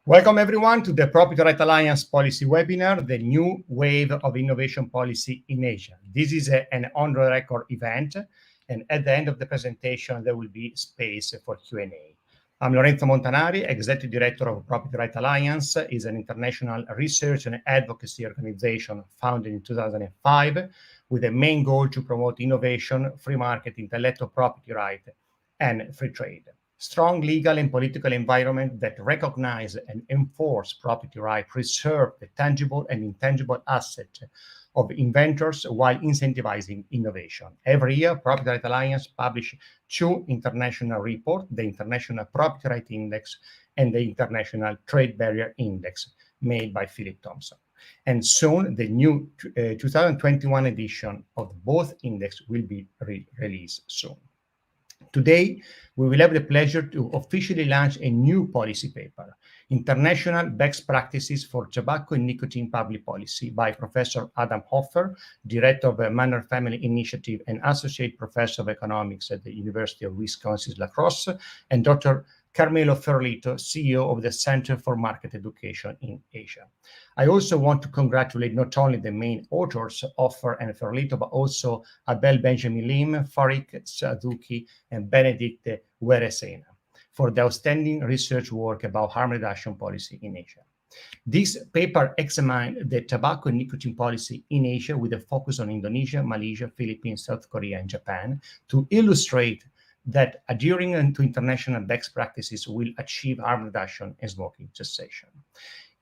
Welcome everyone to the Property Right Alliance Policy Webinar, the new wave of innovation policy in Asia. This is an on-the-record event, and at the end of the presentation, there will be space for Q&A. I'm Lorenzo Montanari, Executive Director of Property Right Alliance. It's an international research and advocacy organization founded in 2005 with a main goal to promote innovation, free market, intellectual property right, and free trade. Strong legal and political environment that recognize and enforce property right, preserve the tangible and intangible asset of inventors while incentivizing innovation. Every year, Property Right Alliance publish two international reports, the International Property Right Index and the International Trade Barrier Index, made by Philip Thompson. And soon, the new 2021 edition of both index will be released soon. Today, we will have the pleasure to officially launch a new policy paper, International Best Practices for Tobacco and Nicotine Public Policy, by Professor Adam Hoffer, Director of the Manor Family Initiative and Associate Professor of Economics at the University of Wisconsin-La Crosse, and Dr. Carmelo Ferlito, CEO of the Center for Market Education in Asia. I also want to congratulate not only the main authors, Hoffer and Ferlito, but also Abel Benjamin Lim, Farik Sadouki, and Benedict Weresena for the outstanding research work about harm reduction policy in Asia. This paper examined the tobacco and nicotine policy in Asia with a focus on Indonesia, Malaysia, Philippines, South Korea, and Japan to illustrate that adhering to international best practices will achieve harm reduction and smoking cessation.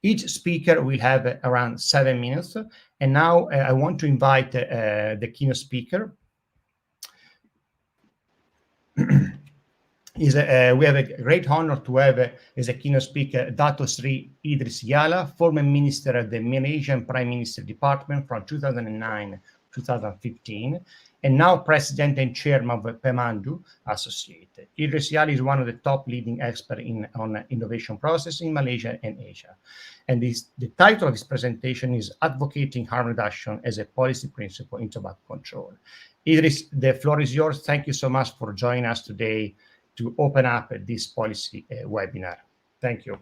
Each speaker will have around 7 minutes. And now I want to invite the keynote speaker. We have a great honor to have as a keynote speaker Dato Sri Idris Yala, former minister at the Malaysian Prime Minister Department from 2009 2015, and now president and chairman of Pemandu Associate. Idris Yala is one of the top leading experts on innovation process in Malaysia and Asia. And the title of his presentation is Advocating Harm Reduction as a Policy Principle in Tobacco Control. Idris, the floor is yours. Thank you so much for joining us today to open up this policy webinar. Thank you.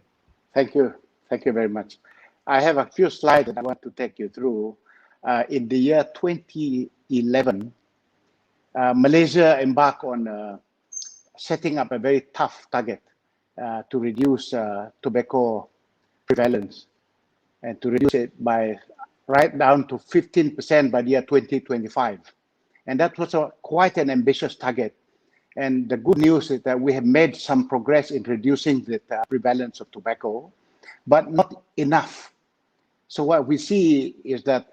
Thank you. Thank you very much. I have a few slides that I want to take you through. In the year 2011, Malaysia embarked on setting up a very tough target to reduce tobacco prevalence and to reduce it by right down to 15% by the year 2025. And that was quite an ambitious target. And the good news is that we have made some progress in reducing the prevalence of tobacco, but not enough. So what we see is that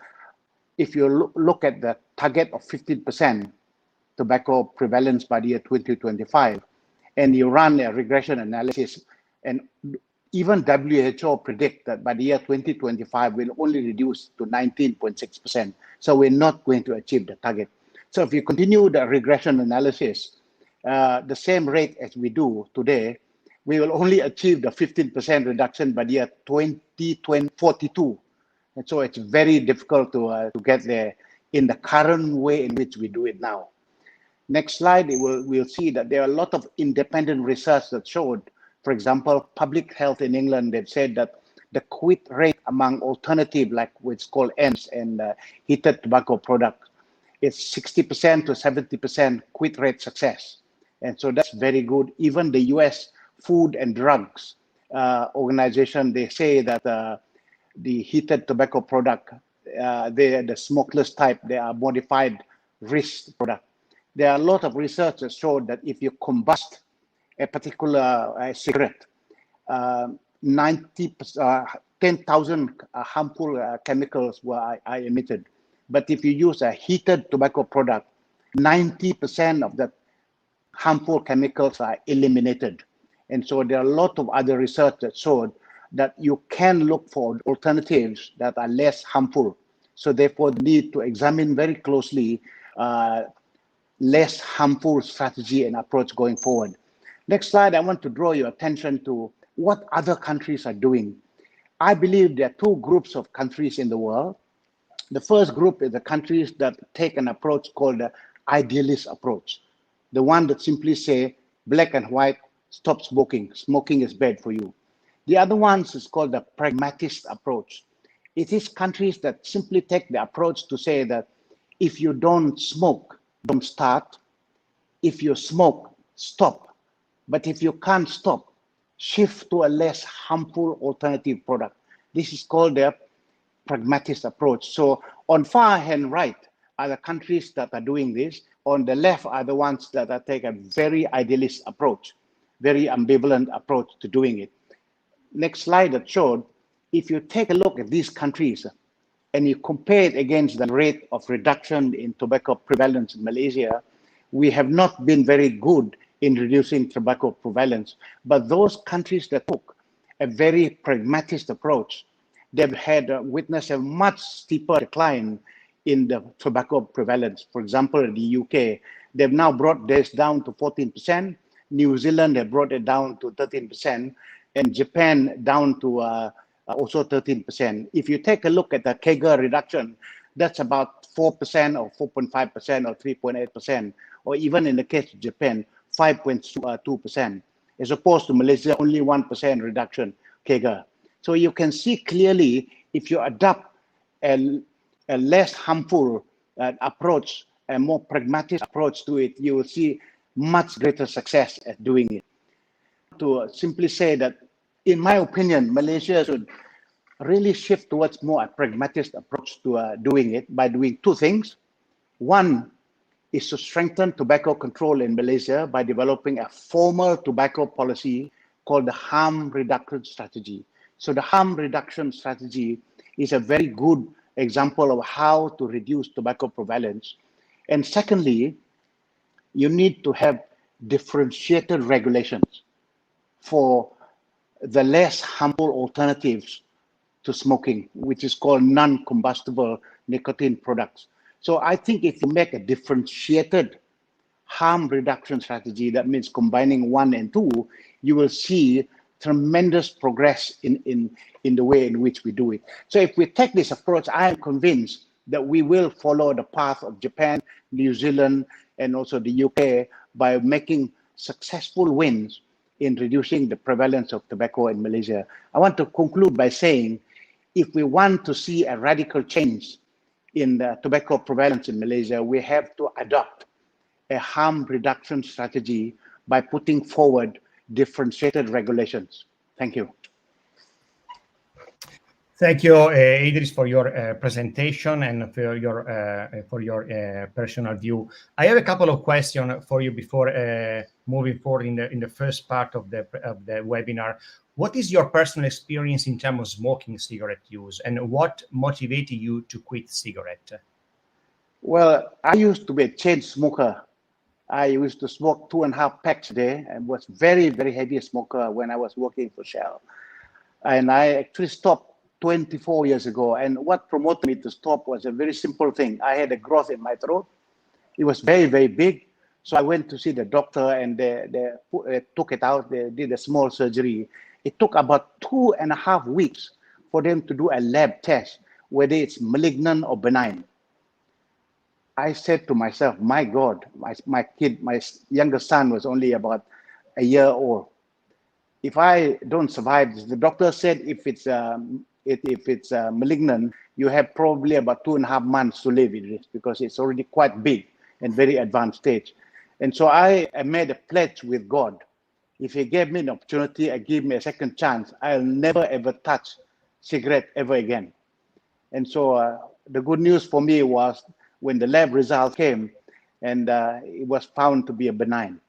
if you look at the target of 15% tobacco prevalence by the year 2025, and you run a regression analysis, and even WHO predict that by the year 2025, we'll only reduce to 19.6%. So we're not going to achieve the target. So if you continue the regression analysis, the same rate as we do today, we will only achieve the 15% reduction by the year 2042. And so it's very difficult to get there in the current way in which we do it now. Next slide, we'll see that there are a lot of independent research that showed, for example, Public Health in England, they've said that the quit rate among alternative, like what's called ENDS and heated tobacco products, is 60% to 70% quit rate success. And so that's very good. Even the US Food and Drugs Organization, they say that the heated tobacco product, the smokeless type, they are modified risk product. There are a lot of research that showed that if you combust a particular cigarette, 10,000 harmful chemicals are emitted. But if you use a heated tobacco product, 90% of the harmful chemicals are eliminated. And so there are a lot of other research that showed that you can look for alternatives that are less harmful. So therefore, need to examine very closely less harmful strategy and approach going forward. Next slide, I want to draw your attention to what other countries are doing. I believe there are two groups of countries in the world. The first group is the countries that take an approach called the idealist approach. The one that simply say, black and white, stop smoking. Smoking is bad for you. The other one is called the pragmatist approach. It is countries that simply take the approach to say that if you don't smoke, don't start. If you smoke, stop. But if you can't stop, shift to a less harmful alternative product. This is called the pragmatist approach. So on far hand right are the countries that are doing this. On the left are the ones that are take a very idealist approach, very ambivalent approach to doing it. Next slide that showed, if you take a look at these countries and you compare it against the rate of reduction in tobacco prevalence in Malaysia, we have not been very good in reducing tobacco prevalence. But those countries that took a very pragmatist approach, they've had witnessed a much steeper decline in the tobacco prevalence. For example, in the UK, they've now brought this down to 14%. New Zealand have brought it down to 13%, and Japan down to also 13%. If you take a look at the CAGR reduction, that's about 4% or 4.5% or 3.8%, or even in the case of Japan, 5.2%, as opposed to Malaysia, only 1% reduction CAGR. So you can see clearly, if you adopt a less harmful approach, a more pragmatic approach to it, you will see much greater success at doing it. To simply say that, in my opinion, Malaysia should really shift towards more a pragmatic approach to doing it by doing two things. One is to strengthen tobacco control in Malaysia by developing a formal tobacco policy called the harm reduction strategy. So the harm reduction strategy is a very good example of how to reduce tobacco prevalence. And secondly, you need to have differentiated regulations for the less harmful alternatives to smoking, which is called non-combustible nicotine products. So I think if you make a differentiated harm reduction strategy, that means combining one and two, you will see tremendous progress in the way in which we do it. So if we take this approach, I am convinced that we will follow the path of Japan, New Zealand, and also the UK by making successful wins in reducing the prevalence of tobacco in Malaysia. I want to conclude by saying, if we want to see a radical change in the tobacco prevalence in Malaysia, we have to adopt a harm reduction strategy by putting forward differentiated regulations. Thank you. Thank you, Idris, for your presentation and for your personal view. I have a couple of questions for you before moving forward in the first part of the webinar. What is your personal experience in terms of smoking cigarette use, and what motivated you to quit cigarette? Well, I used to be a chain smoker. I used to smoke 2.5 packs a day and was very, very heavy smoker when I was working for Shell. And I actually stopped 24 years ago. And what promoted me to stop was a very simple thing. I had a growth in my throat. It was very, very big. So I went to see the doctor, and they took it out. They did a small surgery. It took about 2.5 weeks for them to do a lab test, whether it's malignant or benign. I said to myself, my God, my kid, my youngest son was only about a year old. If I don't survive, the doctor said if it's malignant, you have probably about 2.5 months to live in it, because it's already quite big and very advanced stage. And so I made a pledge with God. If he gave me an opportunity and give me a second chance, I'll never ever touch cigarette ever again. And so the good news for me was when the lab result came, and it was found to be a benign.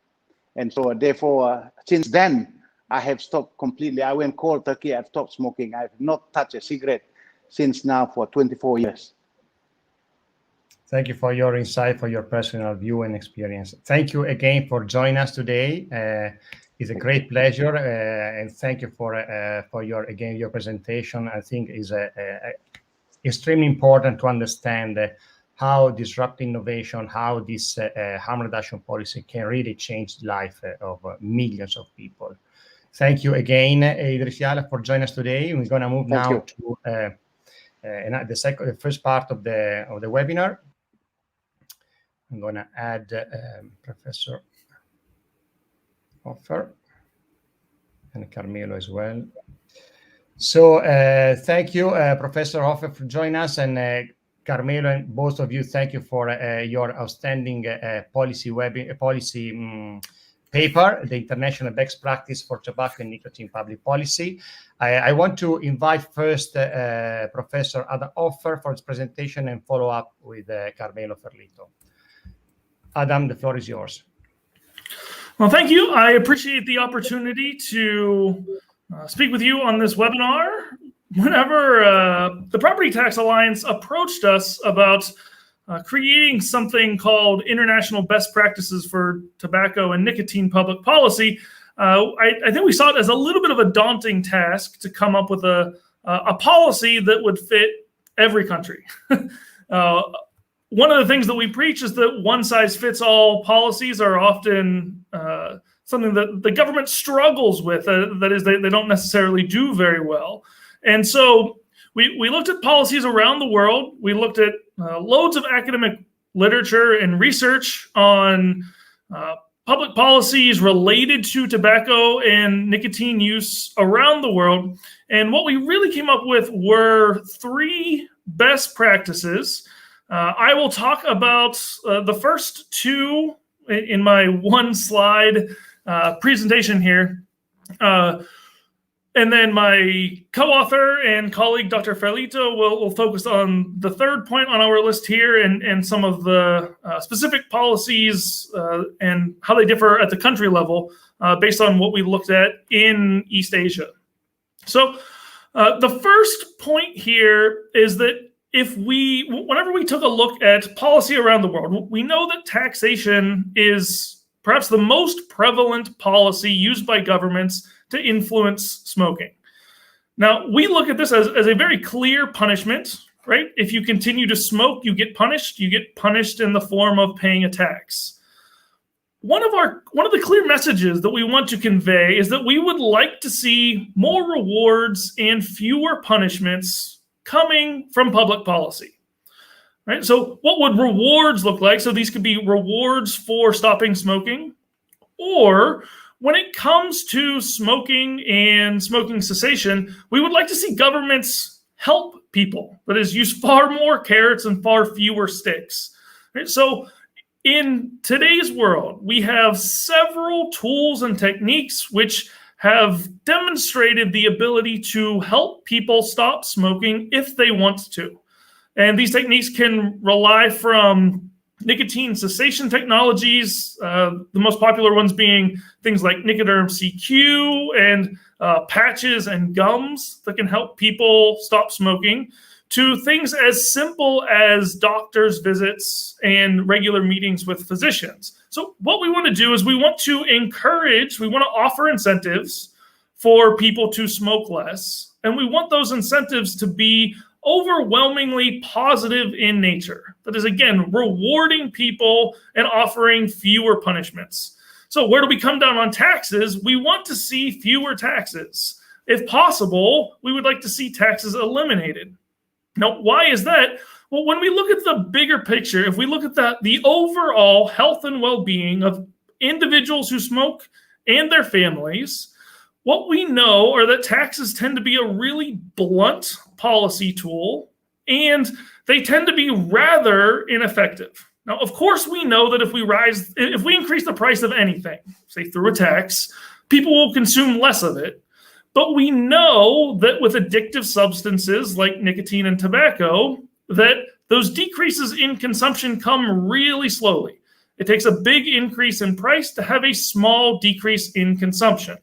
And so therefore, since then, I have stopped completely. I went cold turkey. I've stopped smoking. I've not touched a cigarette since now for 24 years. Thank you for your insight, for your personal view and experience. Thank you again for joining us today. It's a great pleasure, and thank you for your presentation. I think is extremely important to understand how disrupt innovation, how this harm reduction policy can really change the life of millions of people. Thank you again, Idris Yala, for joining us today. We're going to move now to the first part of the webinar. I'm going to add Professor Offer and Carmelo as well. So thank you, Professor Hoffer, for joining us, and Carmelo, and both of you, thank you for your outstanding policy paper, the International Best Practice for Tobacco and Nicotine Public Policy. I want to invite first Professor Adam Hoffer for his presentation and follow up with Carmelo Ferlito. Adam, the floor is yours. Well, thank you. I appreciate the opportunity to speak with you on this webinar. Whenever the Property Tax Alliance approached us about creating something called International Best Practices for Tobacco and Nicotine Public Policy, I think we saw it as a little bit of a daunting task to come up with a policy that would fit every country. One of the things that we preach is that one-size-fits-all policies are often something that the government struggles with. That is, they don't necessarily do very well. And so we looked at policies around the world. We looked at loads of academic literature and research on public policies related to tobacco and nicotine use around the world. And what we really came up with were 3 best practices. I will talk about the first 2 in my 1-slide presentation here. And then my co-author and colleague, Dr. Ferlito, will focus on the 3rd point on our list here and some of the specific policies and how they differ at the country level based on what we looked at in East Asia. So the first point here is that whenever we took a look at policy around the world, we know that taxation is perhaps the most prevalent policy used by governments to influence smoking. Now, we look at this as a very clear punishment, right? If you continue to smoke, you get punished. You get punished in the form of paying a tax. One of the clear messages that we want to convey is that we would like to see more rewards and fewer punishments coming from public policy, right? So what would rewards look like? So these could be rewards for stopping smoking, or when it comes to smoking and smoking cessation, we would like to see governments help people. That is, use far more carrots and far fewer sticks. Right? So in today's world, we have several tools and techniques which have demonstrated the ability to help people stop smoking if they want to. And these techniques can rely from nicotine cessation technologies, the most popular ones being things like Nicoderm CQ and patches and gums that can help people stop smoking, to things as simple as doctor's visits and regular meetings with physicians. So what we want to do is we want to offer incentives for people to smoke less, and we want those incentives to be overwhelmingly positive in nature. That is, again, rewarding people and offering fewer punishments. So where do we come down on taxes? We want to see fewer taxes. If possible, we would like to see taxes eliminated. Now, why is that? Well, when we look at the bigger picture, if we look at the overall health and well-being of individuals who smoke and their families, what we know are that taxes tend to be a really blunt policy tool, and they tend to be rather ineffective. Now, of course, we know that if we increase the price of anything, say through a tax, people will consume less of it. But we know that with addictive substances like nicotine and tobacco, that those decreases in consumption come really slowly. It takes a big increase in price to have a small decrease in consumption.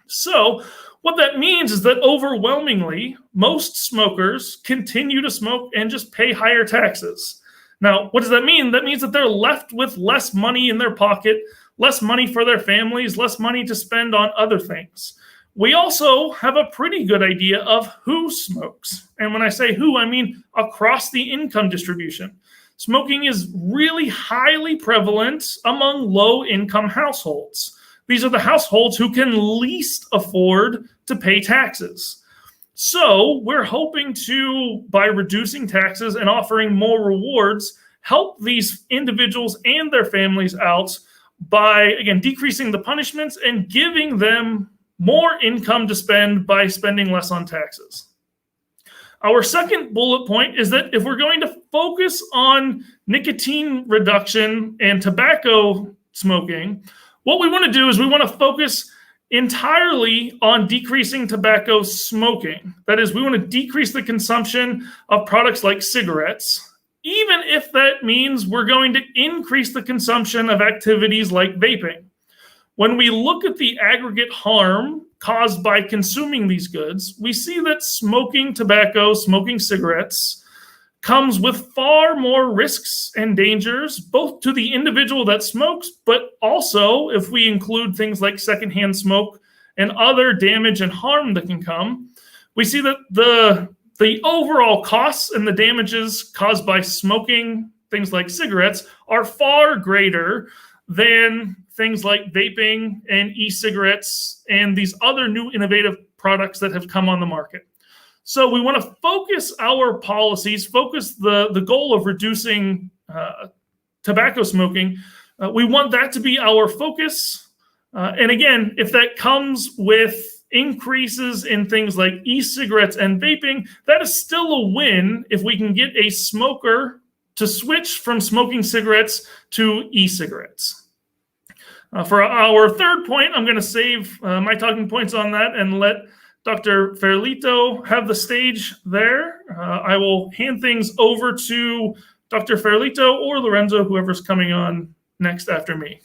So what that means is that overwhelmingly, most smokers continue to smoke and just pay higher taxes. Now, what does that mean? That means that they're left with less money in their pocket, less money for their families, less money to spend on other things. We also have a pretty good idea of who smokes. And when I say who, I mean across the income distribution. Smoking is really highly prevalent among low-income households. These are the households who can least afford to pay taxes. So we're hoping to, by reducing taxes and offering more rewards, help these individuals and their families out by, again, decreasing the punishments and giving them more income to spend by spending less on taxes. Our second bullet point is that if we're going to focus on nicotine reduction and tobacco smoking, what we want to do is we want to focus entirely on decreasing tobacco smoking. That is, we want to decrease the consumption of products like cigarettes, even if that means we're going to increase the consumption of activities like vaping. When we look at the aggregate harm caused by consuming these goods, we see that smoking tobacco, smoking cigarettes, comes with far more risks and dangers, both to the individual that smokes, but also if we include things like secondhand smoke and other damage and harm that can come, we see that the overall costs and the damages caused by smoking things like cigarettes are far greater than things like vaping and e-cigarettes and these other new innovative products that have come on the market. So we want to focus our policies, focus the goal of reducing tobacco smoking. We want that to be our focus. And again, if that comes with increases in things like e-cigarettes and vaping, that is still a win if we can get a smoker to switch from smoking cigarettes to e-cigarettes. For our third point, I'm going to save my talking points on that and let Dr. Ferlito have the stage there. I will hand things over to Dr. Ferlito or Lorenzo, whoever's coming on next after me.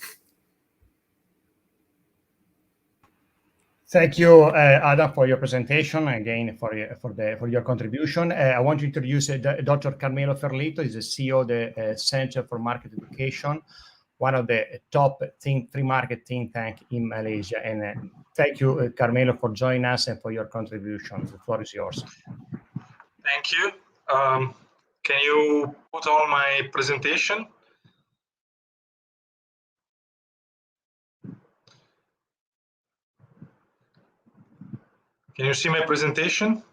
Thank you, Adam, for your presentation, again, for your contribution. I want to introduce Dr. Carmelo Ferlito. He's the CEO of the Center for Market Education, one of the top free market think tank in Malaysia. And thank you, Carmelo, for joining us and for your contribution. The floor is yours. Thank you. Can you put on my presentation? Can you see my presentation?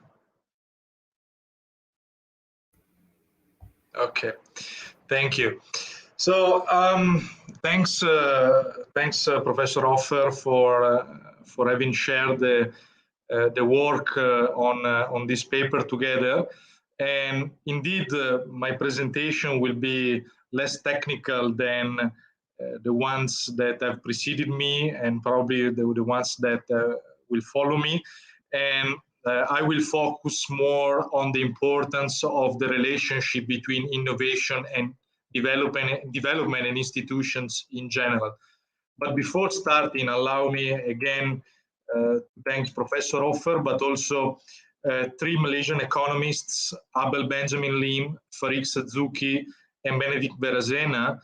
Okay, thank you. So thanks, Professor Offer, for having shared the work on this paper together. And indeed, my presentation will be less technical than the ones that have preceded me, and probably the ones that will follow me. And I will focus more on the importance of the relationship between innovation and development and institutions in general. But before starting, allow me again to thank Professor Offer, but also three Malaysian economists, Abel Benjamin Lim, Farid Sadzuki, and Benedict Berazena,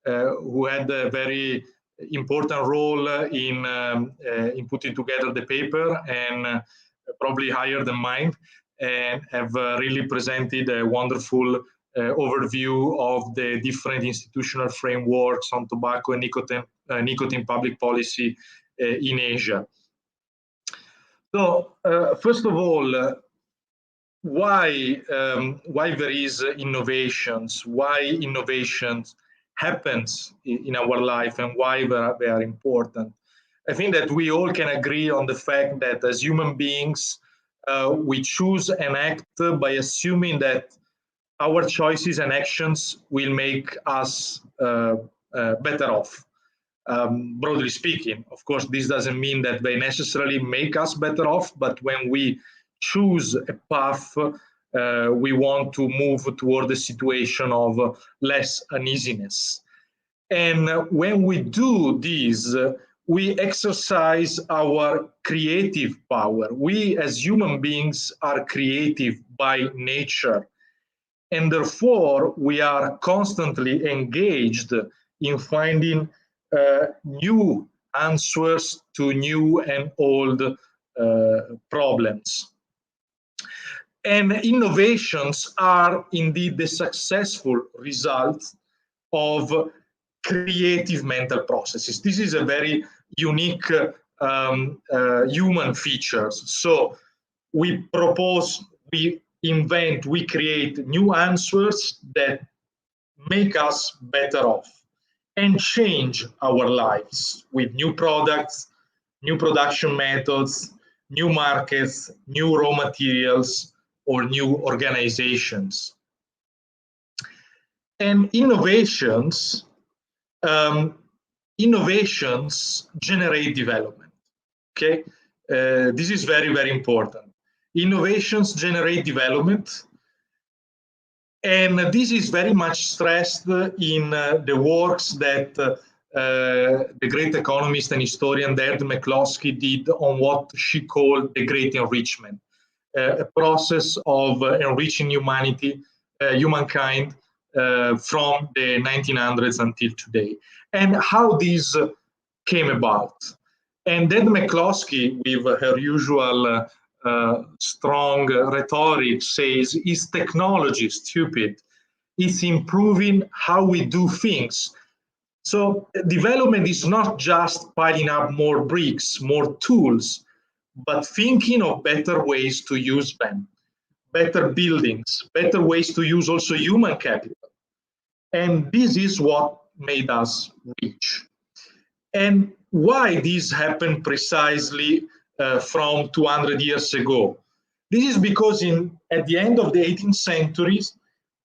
who had a very important role in putting together the paper, and probably higher than mine, and have really presented a wonderful overview of the different institutional frameworks on tobacco and nicotine public policy in Asia. So, first of all, why there is innovations, why innovations happens in our life, and why they are important. I think that we all can agree on the fact that as human beings, we choose and act by assuming that our choices and actions will make us better off. Broadly speaking, of course, this doesn't mean that they necessarily make us better off, but when we choose a path, we want to move toward a situation of less uneasiness. And when we do this, we exercise our creative power. We as human beings are creative by nature. And therefore, we are constantly engaged in finding new answers to new and old problems. And innovations are indeed the successful result of creative mental processes. This is a very unique human feature. So we propose, we invent, we create new answers that make us better off and change our lives with new products, new production methods, new markets, new raw materials, or new organizations. And innovations generate development. Okay, this is very, very important. Innovations generate development, and this is very much stressed in the works that the great economist and historian Deirdre McCloskey did on what she called the Great Enrichment, a process of enriching humankind from the 1900s until today, and how this came about. And then McCloskey, with her usual strong rhetoric, says, is technology stupid? It's improving how we do things. So development is not just piling up more bricks, more tools, but thinking of better ways to use them, better buildings, better ways to use also human capital. And this is what made us rich. And why this happened precisely from 200 years ago? This is because at the end of the 18th century,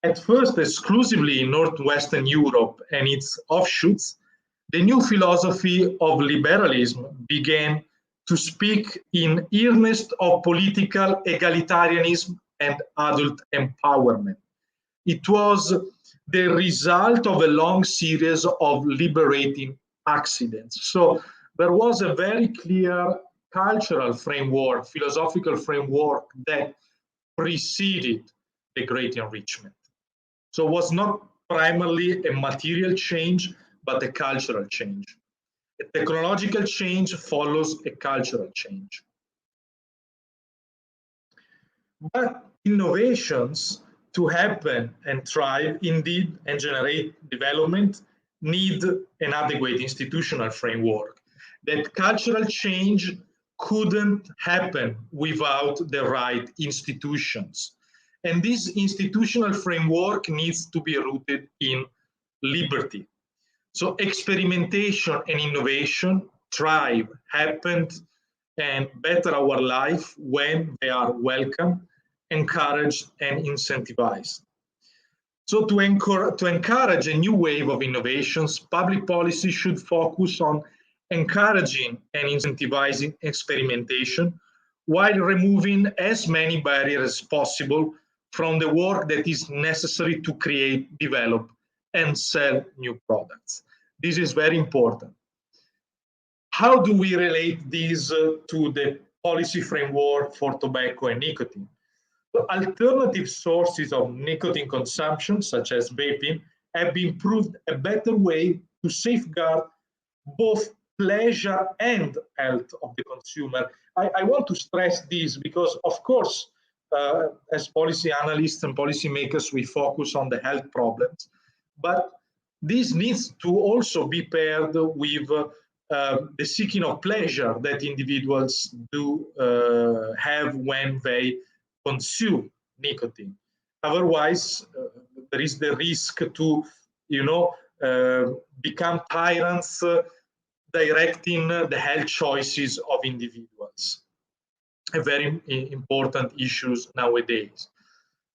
at first exclusively in Northwestern Europe and its offshoots, the new philosophy of liberalism began to speak in earnest of political egalitarianism and adult empowerment. It was the result of a long series of liberating accidents. So there was a very clear cultural framework, philosophical framework that preceded the Great Enrichment. So it was not primarily a material change, but a cultural change. A technological change follows a cultural change. But innovations to happen and thrive indeed and generate development need an adequate institutional framework. That cultural change couldn't happen without the right institutions. And this institutional framework needs to be rooted in liberty. So experimentation and innovation thrive, happened, and better our life when they are welcome, encouraged, and incentivized. So to encourage a new wave of innovations, public policy should focus on encouraging and incentivizing experimentation while removing as many barriers as possible from the work that is necessary to create, develop, and sell new products. This is very important. How do we relate this to the policy framework for tobacco and nicotine? So alternative sources of nicotine consumption, such as vaping, have been proved a better way to safeguard both pleasure and health of the consumer. I want to stress this because, of course, as policy analysts and policymakers, we focus on the health problems, but this needs to also be paired with the seeking of pleasure that individuals do have when they consume nicotine. Otherwise, there is the risk to, become tyrants directing the health choices of individuals. A very important issues nowadays.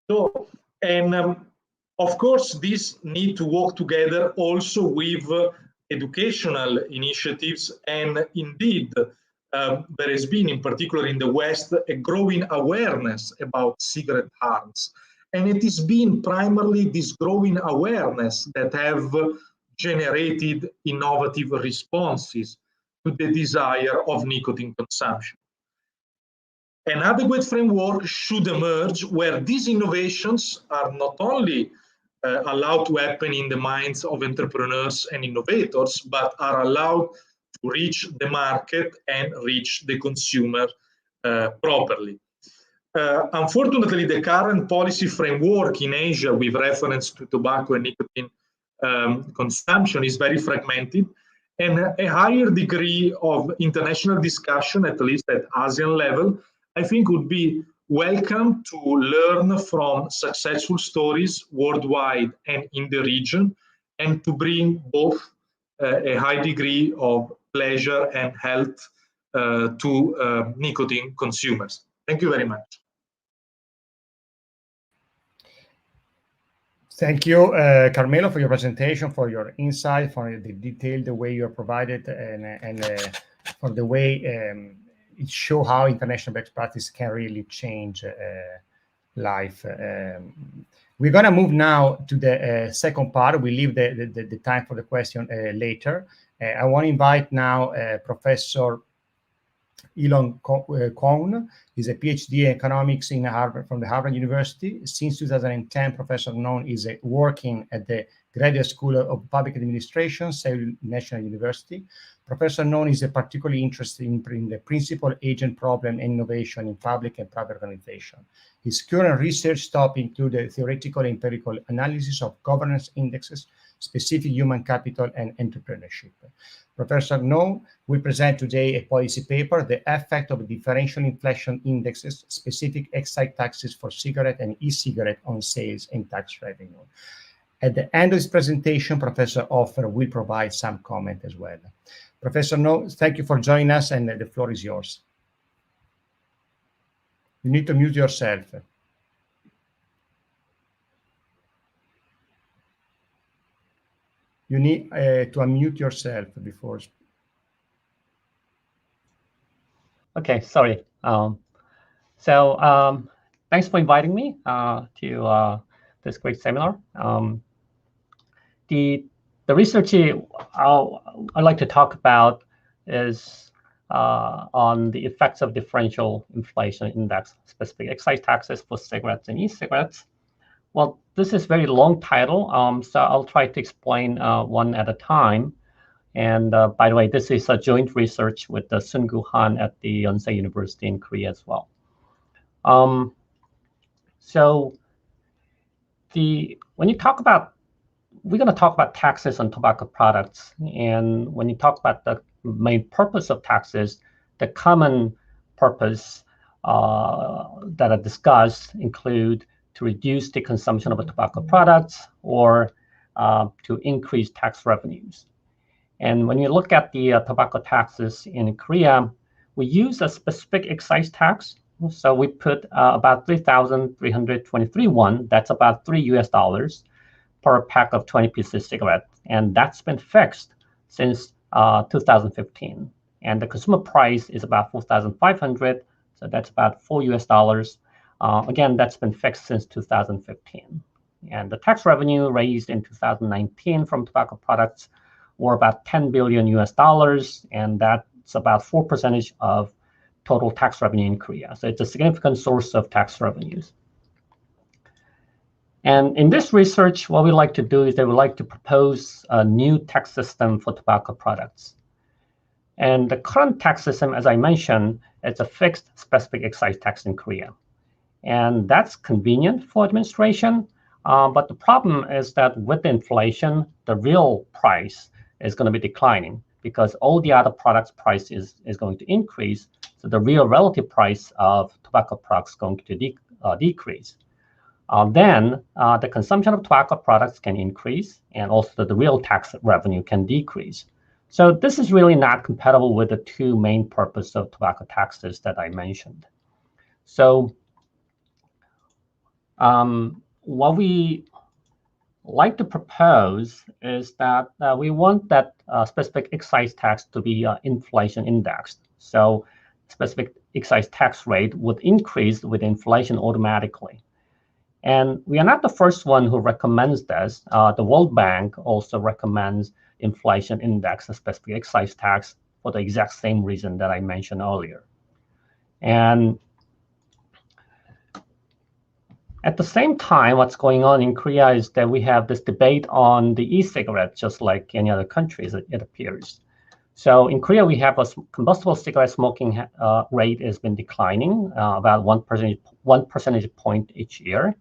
So, and of course, these need to work together also with educational initiatives, and indeed, there has been, in particular in the West, a growing awareness about cigarette harms. And it has been primarily this growing awareness that have generated innovative responses to the desire of nicotine consumption. An adequate framework should emerge where these innovations are not only allowed to happen in the minds of entrepreneurs and innovators, but are allowed to reach the market and reach the consumer properly. Unfortunately, the current policy framework in Asia with reference to tobacco and nicotine consumption is very fragmented, and a higher degree of international discussion, at least at ASEAN level, I think would be welcome to learn from successful stories worldwide and in the region, and to bring both a high degree of pleasure and health to nicotine consumers. Thank you very much. Thank you, Carmelo, for your presentation, for your insight, for the detailed way you provided, and for the way it shows how international best practice can really change life. We're going to move now to the second part. We leave the time for the question later. I want to invite now Professor Elon Kohn. He's a PhD in economics in Harvard, from the Harvard University. Since 2010, Professor Kohn is working at the Graduate School of Public Administration, Seoul National University. Professor Kohn is particularly interested in the principal agent problem and innovation in public and private organization. His current research topics include the theoretical and empirical analysis of governance indexes, specific human capital, and entrepreneurship. Professor Kohn will present today a policy paper, The Effect of Differential Inflation Indexes, Specific Excise Taxes for Cigarette and E-Cigarette on Sales and Tax Revenue. At the end of this presentation, Professor Offer will provide some comment as well. Professor Kohn, thank you for joining us, and the floor is yours. You need to mute yourself. You need to unmute yourself before. Okay, sorry. Thanks for inviting me to this great seminar. The research I'd like to talk about is on the effects of differential inflation index, specific excise taxes for cigarettes and e-cigarettes. Well, this is a very long title, so I'll try to explain one at a time. And by the way, this is a joint research with Sun Gu Han at the Yonsei University in Korea as well. We're going to talk about taxes on tobacco products. And when you talk about the main purpose of taxes, the common purpose that are discussed include to reduce the consumption of tobacco products or to increase tax revenues. And when you look at the tobacco taxes in Korea, we use a specific excise tax. So we put about 3,323 won, that's about $3 per pack of 20 pieces cigarette. And that's been fixed since 2015. And the consumer price is about 4,500, so that's about $4. Again, that's been fixed since 2015. And the tax revenue raised in 2019 from tobacco products were about $10 billion, and that's about 4% of total tax revenue in Korea. So it's a significant source of tax revenues. And in this research, what we like to do is they would like to propose a new tax system for tobacco products. And the current tax system, as I mentioned, it's a fixed specific excise tax in Korea. And that's convenient for administration. But the problem is that with inflation, the real price is going to be declining because all the other products' price is going to increase. So the real relative price of tobacco products is going to decrease. Then the consumption of tobacco products can increase, and also the real tax revenue can decrease. So this is really not compatible with the two main purposes of tobacco taxes that I mentioned. So what we like to propose is that we want that specific excise tax to be inflation indexed. So specific excise tax rate would increase with inflation automatically. And we are not the first one who recommends this. The World Bank also recommends inflation index, a specific excise tax, for the exact same reason that I mentioned earlier. And at the same time, what's going on in Korea is that we have this debate on the e-cigarette, just like any other countries, it appears. So in Korea, we have a combustible cigarette smoking rate has been declining about 1 percentage point each year.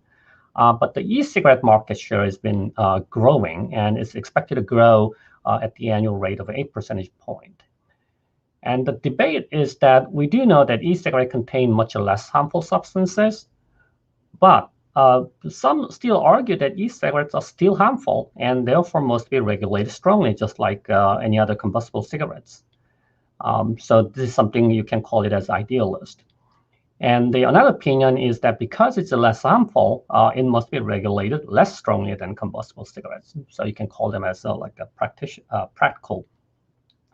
But the e-cigarette market share has been growing, and it's expected to grow at the annual rate of 8 percentage point. And the debate is that we do know that e-cigarette contain much less harmful substances, but some still argue that e-cigarettes are still harmful and therefore must be regulated strongly, just like any other combustible cigarettes. So this is something you can call it as idealist. And another opinion is that because it's less harmful, it must be regulated less strongly than combustible cigarettes. So you can call them as like a practical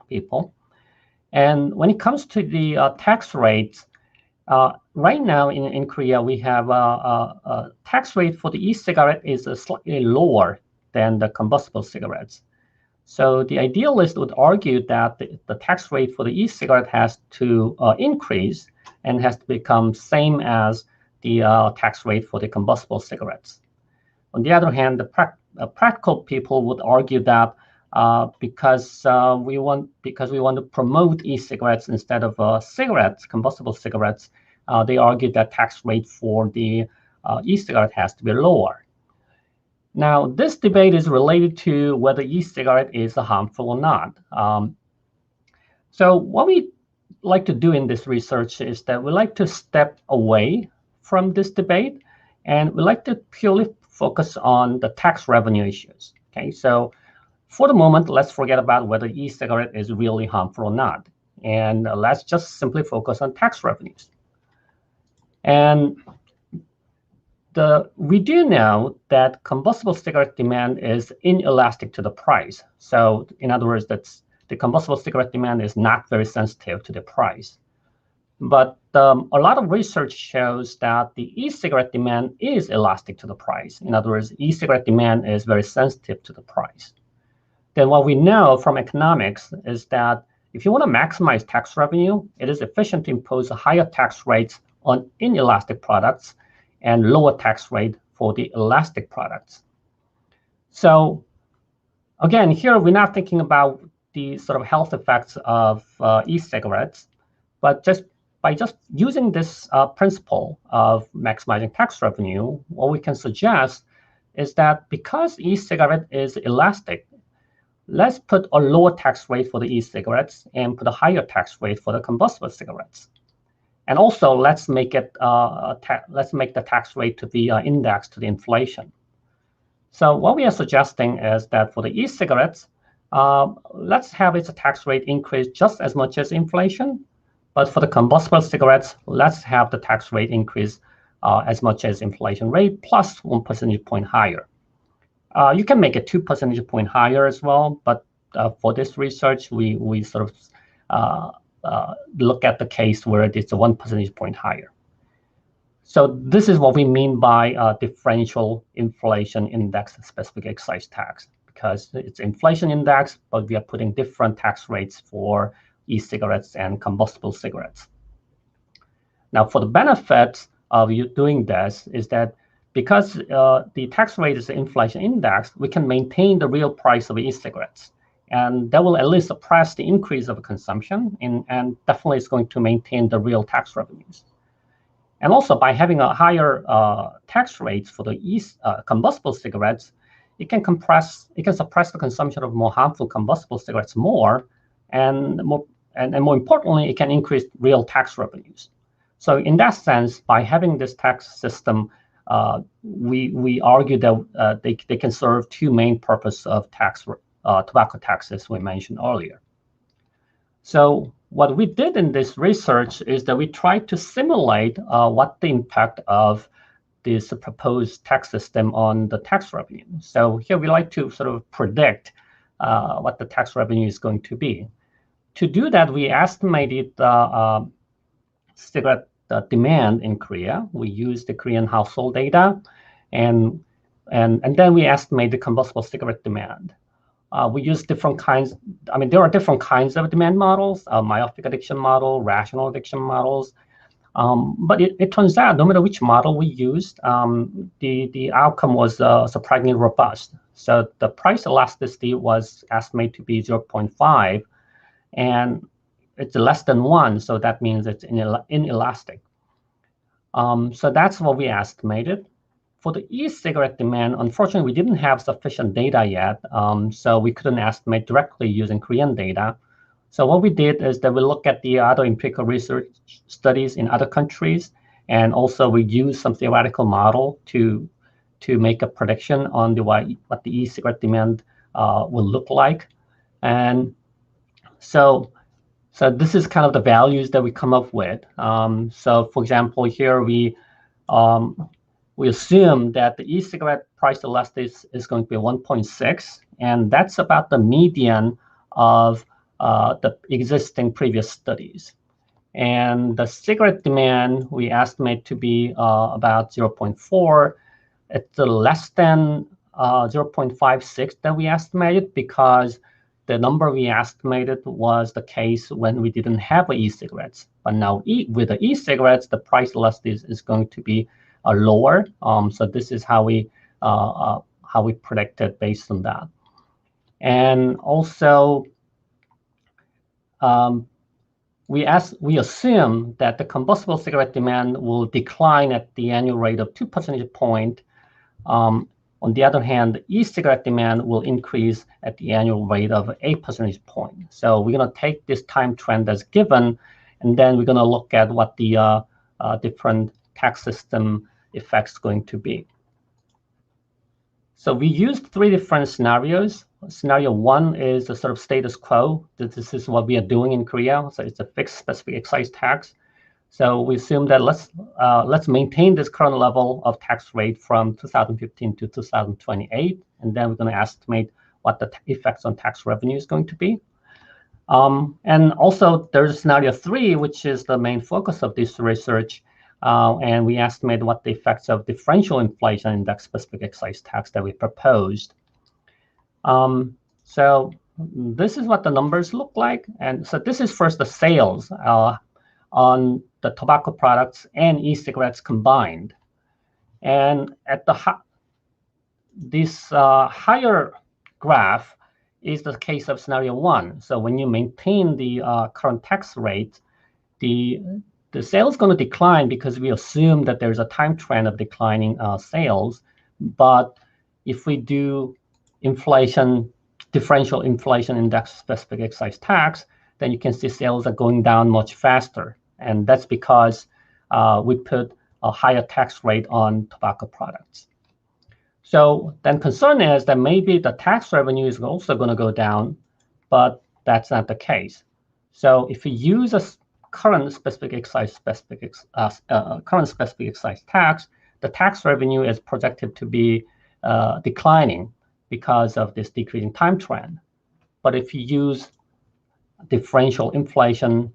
people. And when it comes to the tax rates, right now in Korea, we have a tax rate for the e-cigarette is slightly lower than the combustible cigarettes. So the idealist would argue that the tax rate for the e-cigarette has to increase and has to become same as the tax rate for the combustible cigarettes. On the other hand, the practical people would argue that because we want to promote e-cigarettes instead of cigarettes, combustible cigarettes, they argue that tax rate for the e-cigarette has to be lower. Now, this debate is related to whether e-cigarette is harmful or not. So what we like to do in this research is that we like to step away from this debate, and we like to purely focus on the tax revenue issues. Okay, so for the moment, let's forget about whether e-cigarette is really harmful or not, and let's just simply focus on tax revenues. And we do know that combustible cigarette demand is inelastic to the price. So in other words, the combustible cigarette demand is not very sensitive to the price. But a lot of research shows that the e-cigarette demand is elastic to the price. In other words, e-cigarette demand is very sensitive to the price. Then what we know from economics is that if you want to maximize tax revenue, it is efficient to impose higher tax rates on inelastic products and lower tax rate for the elastic products. So again, here we're not thinking about the sort of health effects of e-cigarettes, but by using this principle of maximizing tax revenue, what we can suggest is that because e-cigarette is elastic, let's put a lower tax rate for the e-cigarettes and put a higher tax rate for the combustible cigarettes. And also, let's make the tax rate to be indexed to the inflation. So what we are suggesting is that for the e-cigarettes, let's have its tax rate increase just as much as inflation. But for the combustible cigarettes, let's have the tax rate increase as much as inflation rate plus 1 percentage point higher. You can make it 2 percentage point higher as well, but for this research, we sort of look at the case where it's a 1 percentage point higher. So this is what we mean by differential inflation index specific excise tax, because it's inflation index, but we are putting different tax rates for e-cigarettes and combustible cigarettes. Now, for the benefits of you doing this is that because the tax rate is inflation index, we can maintain the real price of e-cigarettes. And that will at least suppress the increase of consumption, and definitely is going to maintain the real tax revenues. And also, by having a higher tax rates for the combustible cigarettes, it can suppress the consumption of more harmful combustible cigarettes more, and more importantly, it can increase real tax revenues. So in that sense, by having this tax system, we argue that they can serve two main purposes of tobacco taxes we mentioned earlier. So what we did in this research is that we tried to simulate what the impact of this proposed tax system on the tax revenue. So here we like to sort of predict what the tax revenue is going to be. To do that, we estimated cigarette demand in Korea. We used the Korean household data, and then we estimate the combustible cigarette demand. We use different kinds. I mean, there are different kinds of demand models: myopic addiction model, rational addiction models. But it turns out, no matter which model we used, the outcome was surprisingly robust. So the price elasticity was estimated to be 0.5, and it's less than 1. So that means it's inelastic. So that's what we estimated. For the e-cigarette demand, unfortunately, we didn't have sufficient data yet, so we couldn't estimate directly using Korean data. So what we did is that we look at the other empirical research studies in other countries, and also we use some theoretical model to make a prediction on what the e-cigarette demand will look like. And so So this is kind of the values that we come up with. So for example, here we assume that the e-cigarette price elasticity is going to be 1.6, and that's about the median of the existing previous studies. And the cigarette demand we estimate to be about 0.4. It's less than 0.56 that we estimated, because the number we estimated was the case when we didn't have e-cigarettes. But now with the e-cigarettes, the price elasticity is going to be lower. So this is how we predicted based on that. And also, we assume that the combustible cigarette demand will decline at the annual rate of 2 percentage points. On the other hand, the e-cigarette demand will increase at the annual rate of 8 percentage points. So we're going to take this time trend as given, and then we're going to look at what the different tax system effects going to be. So we used 3 different scenarios. Scenario 1 is a sort of status quo. This is what we are doing in Korea. So it's a fixed specific excise tax. So we assume that let's maintain this current level of tax rate from 2015 to 2028, and then we're going to estimate what the effects on tax revenue is going to be. And also there's scenario 3, which is the main focus of this research, and we estimate what the effects of differential inflation index specific excise tax that we proposed. So this is what the numbers look like, and so this is first the sales on the tobacco products and e-cigarettes combined. And at this higher graph is the case of scenario 1. So when you maintain the current tax rate, the sales is going to decline because we assume that there's a time trend of declining sales. But if we do differential inflation index specific excise tax, then you can see sales are going down much faster. And that's because we put a higher tax rate on tobacco products. So then concern is that maybe the tax revenue is also going to go down, but that's not the case. So if you use a current specific excise tax, the tax revenue is projected to be declining because of this decreasing time trend. But if you use differential inflation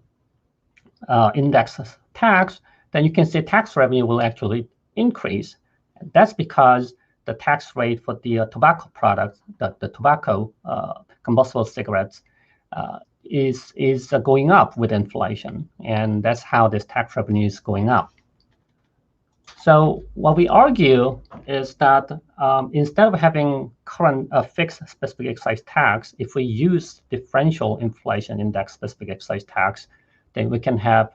index tax, then you can see tax revenue will actually increase. And that's because the tax rate for the tobacco products, the tobacco combustible cigarettes, is going up with inflation, and that's how this tax revenue is going up. So what we argue is that instead of having current fixed specific excise tax, if we use differential inflation index specific excise tax, then we can have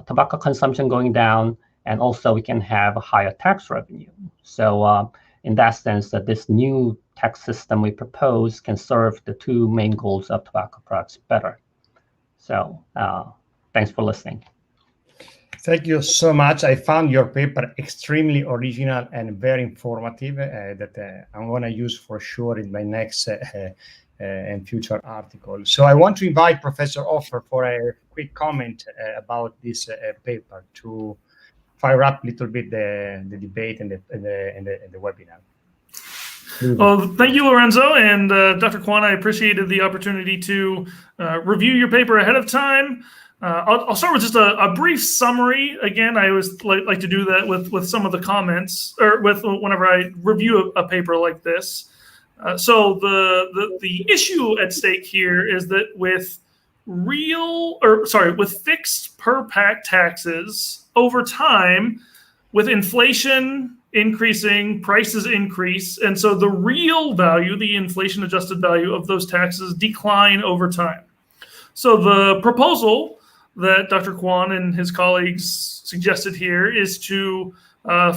tobacco consumption going down, and also we can have a higher tax revenue. So in that sense, that this new tax system we propose can serve the 2 main goals of tobacco products better. So thanks for listening. Thank you so much. I found your paper extremely original and very informative that I'm going to use for sure in my next and future article. So I want to invite Professor Offer for a quick comment about this paper to fire up a little bit the debate and the webinar. Well, thank you, Lorenzo, and Dr. Kwan. I appreciated the opportunity to review your paper ahead of time. I'll start with just a brief summary. Again, I always like to do that with some of the comments, or whenever I review a paper like this. So the issue at stake here is that with fixed per pack taxes over time, with inflation increasing, prices increase, and so the real value, the inflation adjusted value of those taxes decline over time. So the proposal that Dr. Kwan and his colleagues suggested here is to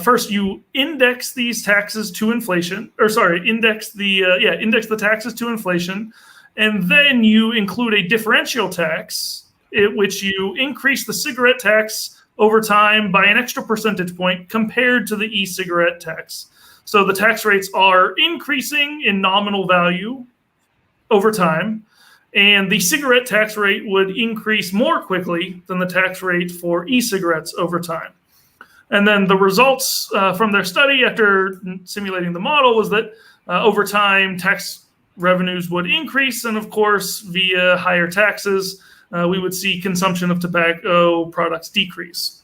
first you index these taxes to inflation, index the taxes to inflation, and then you include a differential tax, which you increase the cigarette tax over time by an extra percentage point compared to the e-cigarette tax. So the tax rates are increasing in nominal value over time, and the cigarette tax rate would increase more quickly than the tax rate for e-cigarettes over time. And then the results from their study after simulating the model was that over time, tax revenues would increase, and of course, via higher taxes, we would see consumption of tobacco products decrease.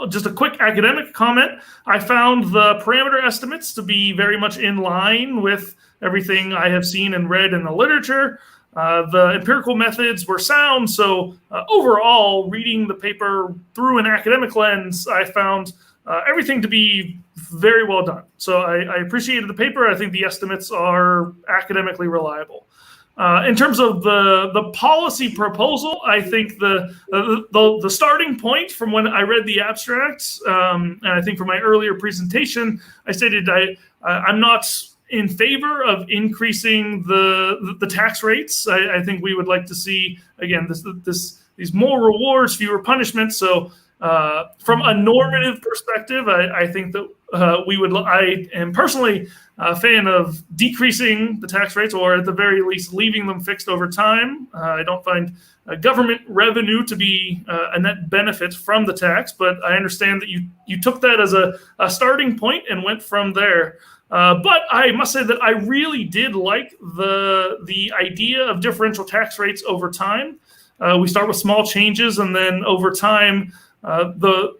Just a quick academic comment. I found the parameter estimates to be very much in line with everything I have seen and read in the literature. The empirical methods were sound, so overall, reading the paper through an academic lens, I found everything to be very well done. So I appreciated the paper. I think the estimates are academically reliable. In terms of the policy proposal, I think the starting point from when I read the abstracts, and I think from my earlier presentation, I stated I'm not in favor of increasing the tax rates. I think we would like to see, again, these more rewards, fewer punishments. So from a normative perspective, I think that I am personally a fan of decreasing the tax rates, or at the very least leaving them fixed over time. I don't find government revenue to be a net benefit from the tax, but I understand that you took that as a starting point and went from there. But I must say that I really did like the idea of differential tax rates over time. We start with small changes, and then over time, the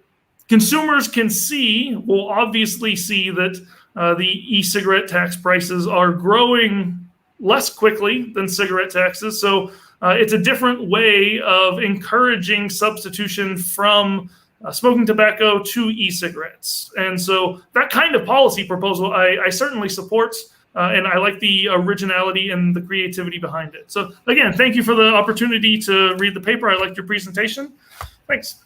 consumers will obviously see that the e-cigarette tax prices are growing less quickly than cigarette taxes. So it's a different way of encouraging substitution from smoking tobacco to e-cigarettes. And so that kind of policy proposal, I certainly support, and I like the originality and the creativity behind it. So again, thank you for the opportunity to read the paper. I liked your presentation. Thanks.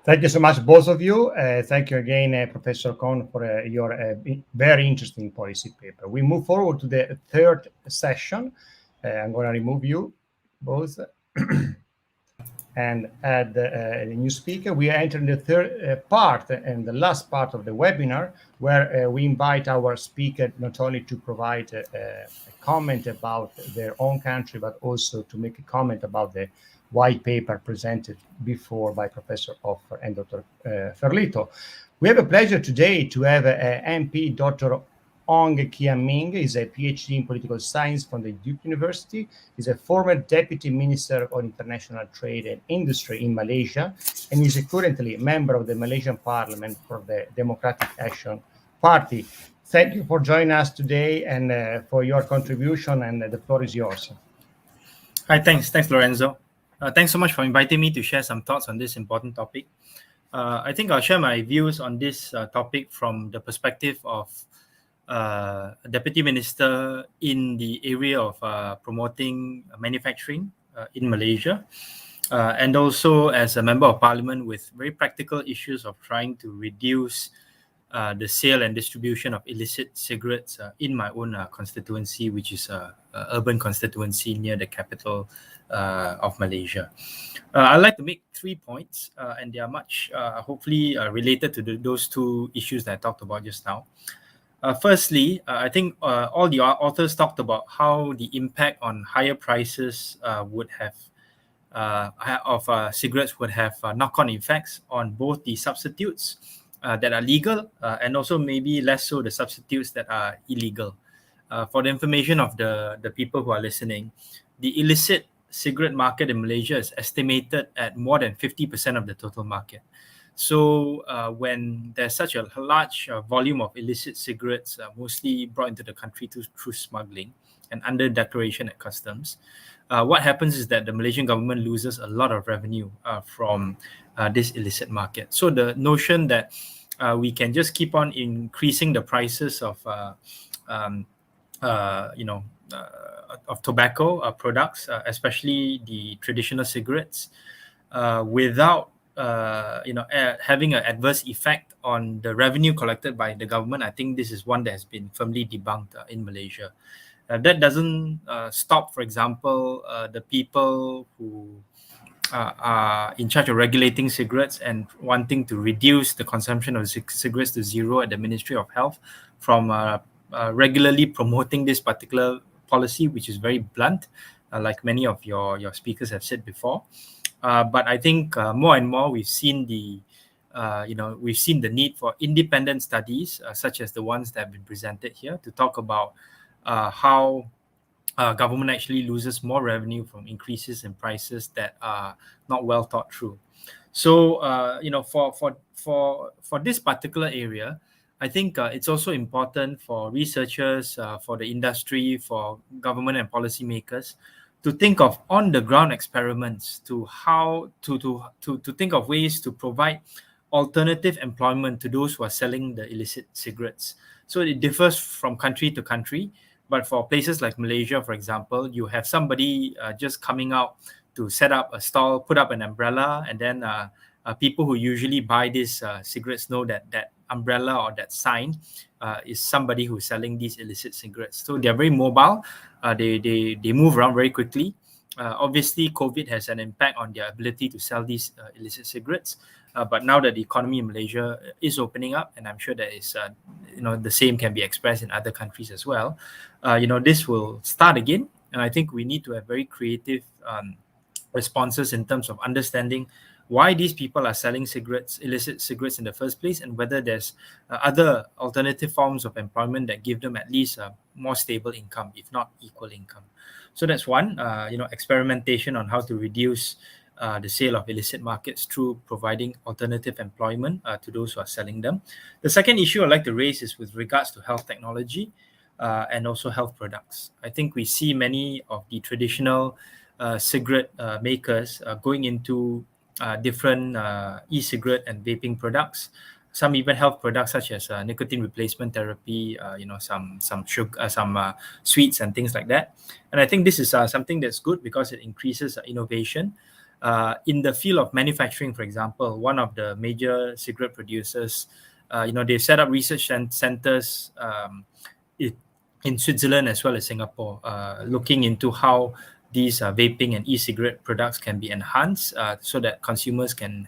Thank you so much, both of you. Thank you again, Professor Kohn, for your very interesting policy paper. We move forward to the third session. I'm going to remove you both and add a new speaker. We are entering the third part and the last part of the webinar, where we invite our speaker not only to provide a comment about their own country, but also to make a comment about the white paper presented before by Professor Offer and Dr. Ferlito. We have a pleasure today to have MP Dr. Ong Kian Ming. He's a PhD in political science from the Duke University. He's a former Deputy Minister of International Trade and Industry in Malaysia, and he's currently a member of the Malaysian Parliament for the Democratic Action Party. Thank you for joining us today and for your contribution, and the floor is yours. Hi, thanks, Lorenzo. Thanks so much for inviting me to share some thoughts on this important topic. I think I'll share my views on this topic from the perspective of a Deputy Minister in the area of promoting manufacturing in Malaysia, and also as a Member of Parliament with very practical issues of trying to reduce the sale and distribution of illicit cigarettes in my own constituency, which is an urban constituency near the capital of Malaysia. I'd like to make 3 points, and they are much hopefully related to those two issues that I talked about just now. Firstly, I think all the authors talked about how the impact on higher prices would have of cigarettes would have knock-on effects on both the substitutes that are legal and also maybe less so the substitutes that are illegal. For the information of the people who are listening, the illicit cigarette market in Malaysia is estimated at more than 50% of the total market. So when there's such a large volume of illicit cigarettes, mostly brought into the country through smuggling and under declaration at customs, what happens is that the Malaysian government loses a lot of revenue from this illicit market. So the notion that we can just keep on increasing the prices of of tobacco products, especially the traditional cigarettes, without having an adverse effect on the revenue collected by the government, I think this is one that has been firmly debunked in Malaysia. That doesn't stop, for example, the people who are in charge of regulating cigarettes and wanting to reduce the consumption of cigarettes to zero at the Ministry of Health from regularly promoting this particular policy, which is very blunt, like many of your speakers have said before. But I think more and more we've seen the need for independent studies, such as the ones that have been presented here, to talk about how government actually loses more revenue from increases in prices that are not well thought through. So for this particular area, I think it's also important for researchers, for the industry, for government and policymakers to think of on-the-ground experiments to think of ways to provide alternative employment to those who are selling the illicit cigarettes. So it differs from country to country. But for places like Malaysia, for example, you have somebody just coming out to set up a stall, put up an umbrella, and then people who usually buy these cigarettes know that that umbrella or that sign is somebody who's selling these illicit cigarettes. So they're very mobile. They move around very quickly. Obviously, COVID has an impact on their ability to sell these illicit cigarettes. But now that the economy in Malaysia is opening up, and I'm sure that is, the same can be expressed in other countries as well. This will start again, and I think we need to have very creative responses in terms of understanding why these people are selling illicit cigarettes in the first place, and whether there's other alternative forms of employment that give them at least a more stable income, if not equal income. So that's one, experimentation on how to reduce the sale of illicit markets through providing alternative employment to those who are selling them. The second issue I'd like to raise is with regards to health technology and also health products. I think we see many of the traditional cigarette makers going into different e-cigarette and vaping products. Some even health products such as nicotine replacement therapy, some sugar, some sweets and things like that. And I think this is something that's good because it increases innovation. In the field of manufacturing, for example, one of the major cigarette producers, they've set up research centers in Switzerland as well as Singapore, looking into how these vaping and e-cigarette products can be enhanced so that consumers can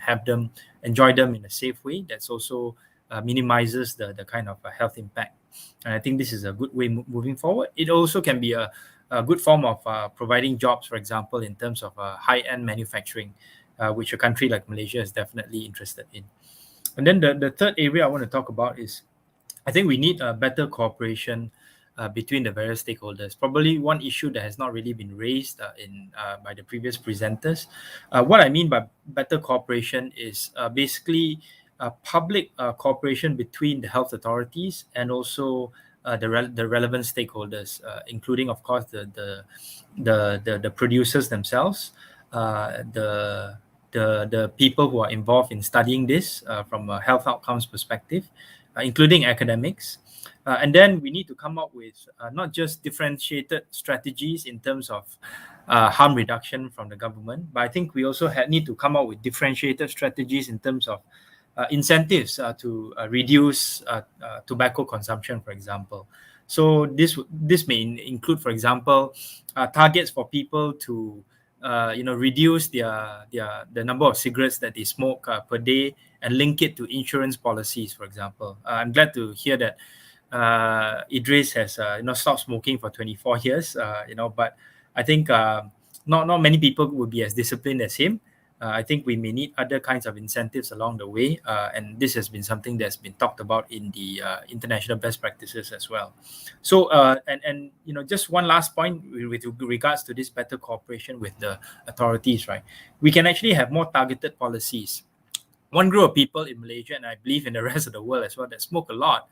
enjoy them in a safe way. That's also minimizes the kind of health impact. And I think this is a good way moving forward. It also can be a good form of providing jobs, for example, in terms of high-end manufacturing, which a country like Malaysia is definitely interested in. And then the third area I want to talk about is, I think we need a better cooperation between the various stakeholders. Probably one issue that has not really been raised by the previous presenters. What I mean by better cooperation is basically public cooperation between the health authorities and also the relevant stakeholders, including, of course, the producers themselves, the people who are involved in studying this from a health outcomes perspective, including academics. And then we need to come up with not just differentiated strategies in terms of harm reduction from the government, but I think we also need to come up with differentiated strategies in terms of incentives to reduce tobacco consumption, for example. So this may include, for example, targets for people to reduce the number of cigarettes that they smoke per day and link it to insurance policies, for example. I'm glad to hear that Idris has stopped smoking for 24 years, but I think not many people would be as disciplined as him. I think we may need other kinds of incentives along the way, and this has been something that's been talked about in the international best practices as well. So, and just one last point with regards to this better cooperation with the authorities, right? We can actually have more targeted policies. One group of people in Malaysia, and I believe in the rest of the world as well, that smoke a lot,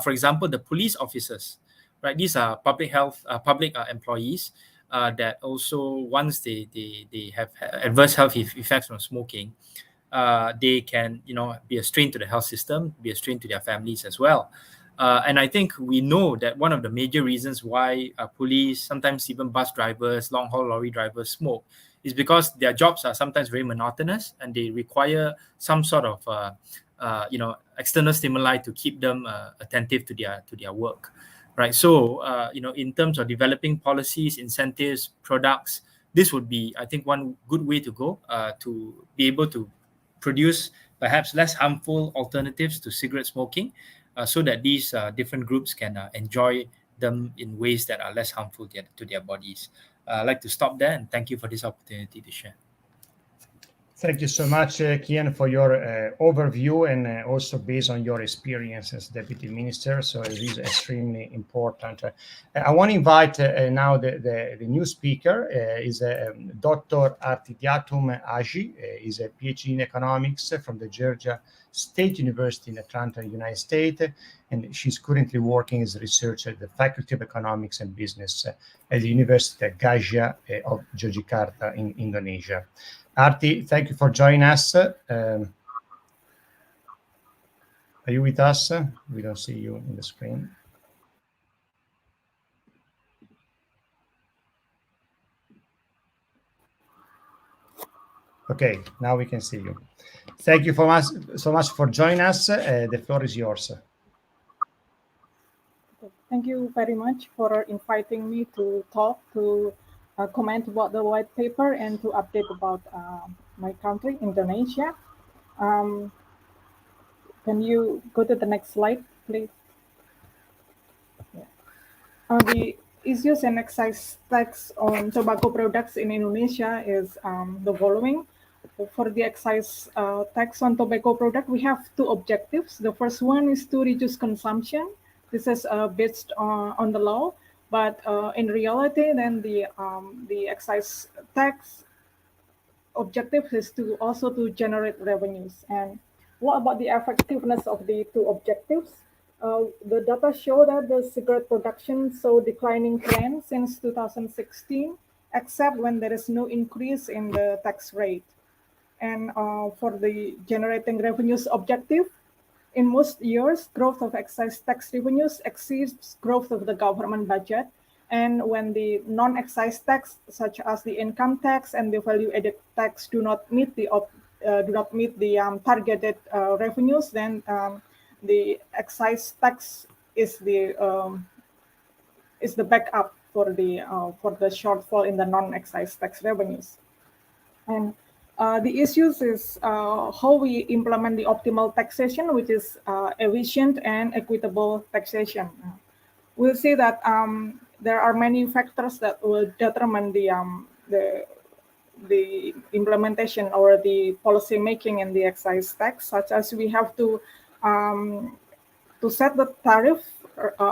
for example, the police officers, right? These are public employees that also, once they have adverse health effects from smoking, they can be a strain to the health system, be a strain to their families as well. And I think we know that one of the major reasons why police, sometimes even bus drivers, long-haul lorry drivers smoke is because their jobs are sometimes very monotonous and they require some sort of external stimuli to keep them attentive to their work, right? So in terms of developing policies, incentives, products, this would be, I think, one good way to go to be able to produce perhaps less harmful alternatives to cigarette smoking, so that these different groups can enjoy them in ways that are less harmful to their bodies. I'd like to stop there and thank you for this opportunity to share. Thank you so much, Kian, for your overview and also based on your experience as Deputy Minister. So it is extremely important. I want to invite now the new speaker is Dr. Artidiatum Aji. Is a PhD in economics from the Georgia State University in Atlanta, United States. And she's currently working as a researcher at the Faculty of Economics and Business at the University of Gajah of Yogyakarta in Indonesia. Arti, thank you for joining us. Are you with us? We don't see you in the screen. Okay, now we can see you. Thank you so much for joining us. The floor is yours. Thank you very much for inviting me to talk, to comment about the white paper and to update about my country, Indonesia. Can you go to the next slide, please? Yeah. The issues and excise tax on tobacco products in Indonesia is the following. For the excise tax on tobacco product, we have two objectives. The first one is to reduce consumption. This is based on the law, but in reality, then the excise tax objective is to also to generate revenues. And what about the effectiveness of the two objectives? The data show that the cigarette production saw declining trend since 2016, except when there is no increase in the tax rate. And for the generating revenues objective, in most years, growth of excise tax revenues exceeds growth of the government budget. And when the non-excise tax, such as the income tax and the value-added tax, do not meet the targeted revenues, then the excise tax is the backup for the shortfall in the non-excise tax revenues. And the issues is how we implement the optimal taxation, which is efficient and equitable taxation. We'll see that there are many factors that will determine the implementation or the policy making in the excise tax, such as we have to set the tariff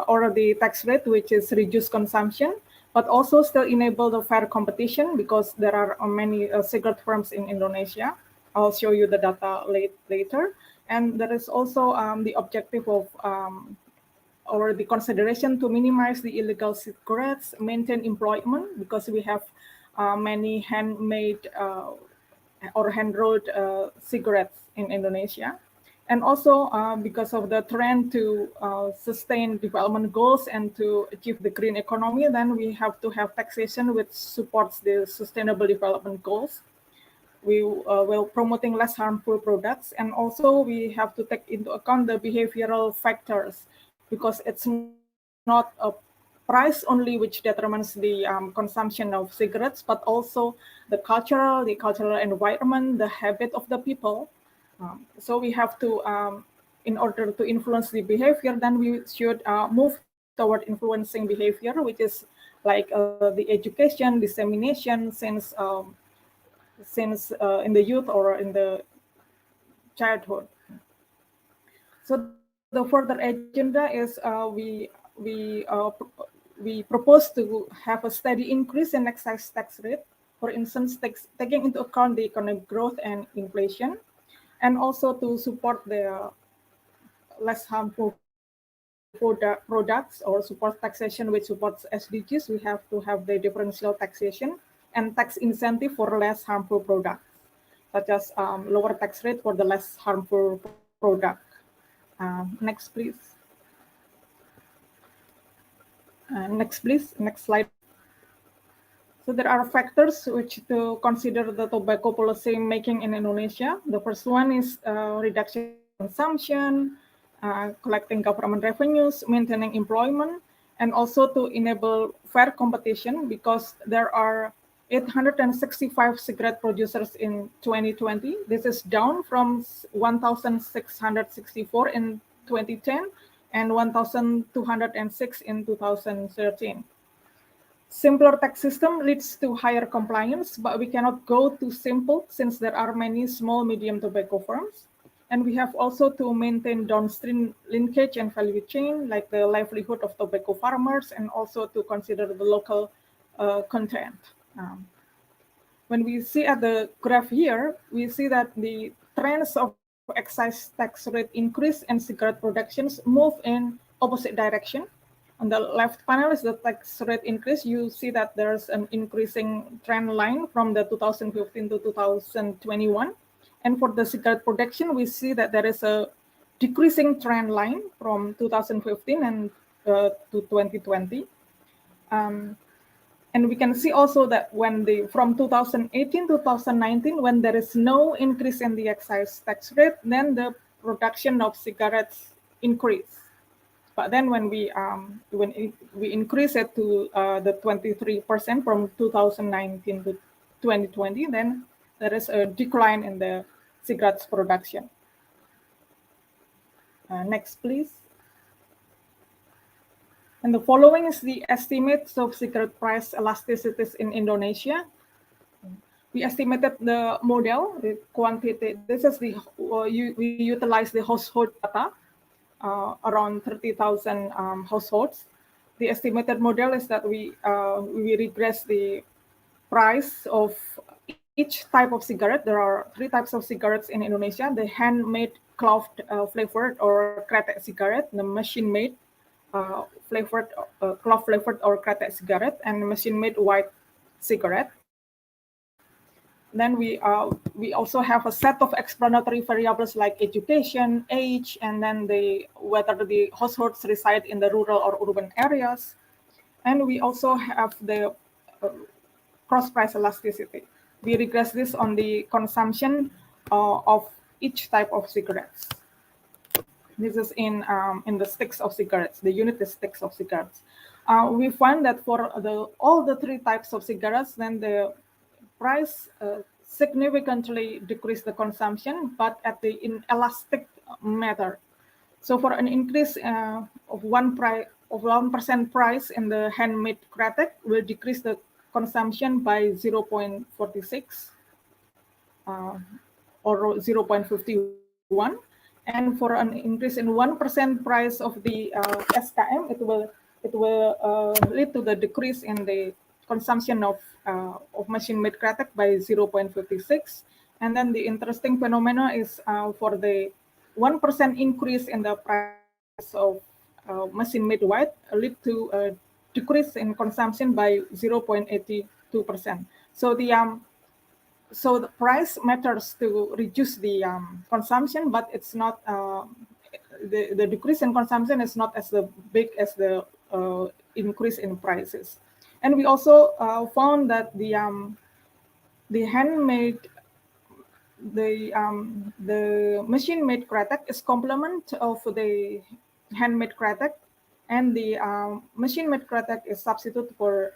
or the tax rate, which is reduce consumption, but also still enable the fair competition because there are many cigarette firms in Indonesia. I'll show you the data later. And there is also the objective of or the consideration to minimize the illegal cigarettes, maintain employment, because we have many handmade or hand-rolled cigarettes in Indonesia. And also because of the trend to sustain development goals and to achieve the green economy, then we have to have taxation which supports the sustainable development goals. We will promoting less harmful products, and also we have to take into account the behavioral factors, because it's not a price only which determines the consumption of cigarettes, but also the cultural environment, the habit of the people. So we have to, in order to influence the behavior, then we should move toward influencing behavior, which is like the education, dissemination since in the youth or in the childhood. So the further agenda is we propose to have a steady increase in excise tax rate, for instance, taking into account the economic growth and inflation, and also to support the less harmful products or support taxation which supports SDGs. We have to have the differential taxation and tax incentive for less harmful products, such as lower tax rate for the less harmful product. Next, please. Next, please. Next slide. So there are factors which to consider the tobacco policy making in Indonesia. The first one is reduction consumption, collecting government revenues, maintaining employment, and also to enable fair competition, because there are 865 cigarette producers in 2020. This is down from 1,664 in 2010 and 1,206 in 2013. Simpler tax system leads to higher compliance, but we cannot go too simple since there are many small, medium tobacco firms. And we have also to maintain downstream linkage and value chain, like the livelihood of tobacco farmers, and also to consider the local content. When we see at the graph here, we see that the trends of excise tax rate increase and cigarette productions move in opposite direction. On the left panel is the tax rate increase. You see that there's an increasing trend line from the 2015 to 2021. And for the cigarette production, we see that there is a decreasing trend line from 2015 and to 2020. And we can see also that when from 2018 to 2019, when there is no increase in the excise tax rate, then the production of cigarettes increase. But then when we increase it to the 23% from 2019 to 2020, then there is a decline in the cigarettes production. Next, please. And the following is the estimates of cigarette price elasticities in Indonesia. We estimated the model, the quantity. This is the we utilize the household data, around 30,000 households. The estimated model is that we regress the price of each type of cigarette. There are 3 types of cigarettes in Indonesia: the handmade clove flavored or kretek cigarette, the machine-made flavored clove flavored or kretek cigarette, and machine-made white cigarette. Then we also have a set of explanatory variables like education, age, and then whether the households reside in the rural or urban areas. And we also have the cross price elasticity. We regress this on the consumption of each type of cigarettes. This is in the sticks of cigarettes. The unit is sticks of cigarettes. We find that for all the 3 types of cigarettes, then the price significantly decrease the consumption, but at the inelastic manner. So for an increase of 1% price in the handmade kretek will decrease the consumption by 0.46 or 0.51. And for an increase in 1% price of the SKM, it will lead to the decrease in the consumption of machine-made kretek by 0.56. And then the interesting phenomena is for the 1% increase in the price of machine-made white lead to a decrease in consumption by 0.82%. So the price matters to reduce the consumption, but it's not the decrease in consumption is not as big as the increase in prices. And we also found that the handmade, the machine-made kretek is complement of the handmade kretek, and the machine-made kretek is substitute for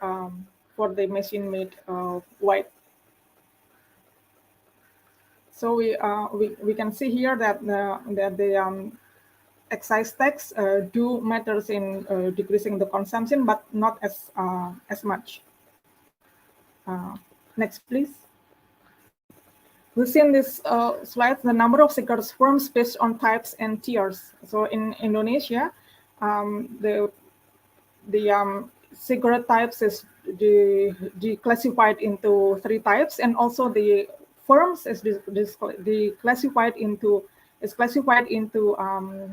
the machine-made white. So we can see here that the excise tax do matters in decreasing the consumption, but not as much. Next, please. We see in this slide the number of cigarette firms based on types and tiers. So in Indonesia, the cigarette types is declassified into 3 types, and also the firms is classified into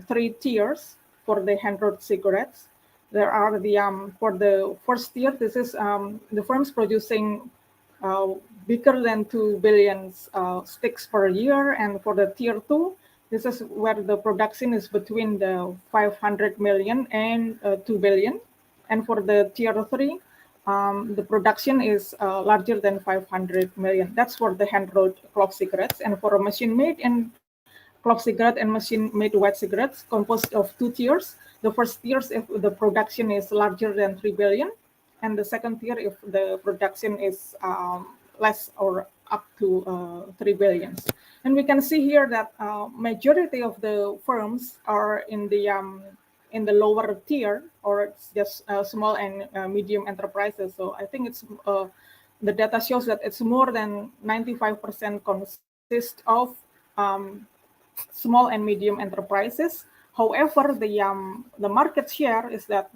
3 tiers for the hand-rolled cigarettes. There are for the first tier, this is the firms producing bigger than 2 billion sticks per year, and for the tier 2, this is where the production is between the 500 million and 2 billion, and for the tier 3, the production is larger than 500 million. That's for the hand-rolled clove cigarettes. And for a machine-made and clove cigarette and machine-made white cigarettes composed of 2 tiers. The first tier if the production is larger than 3 billion, and the second tier if the production is less or up to 3 billion. And we can see here that majority of the firms are in the in the lower tier, or it's just small and medium enterprises. So I think it's the data shows that it's more than 95% consist of small and medium enterprises. However, the market share is that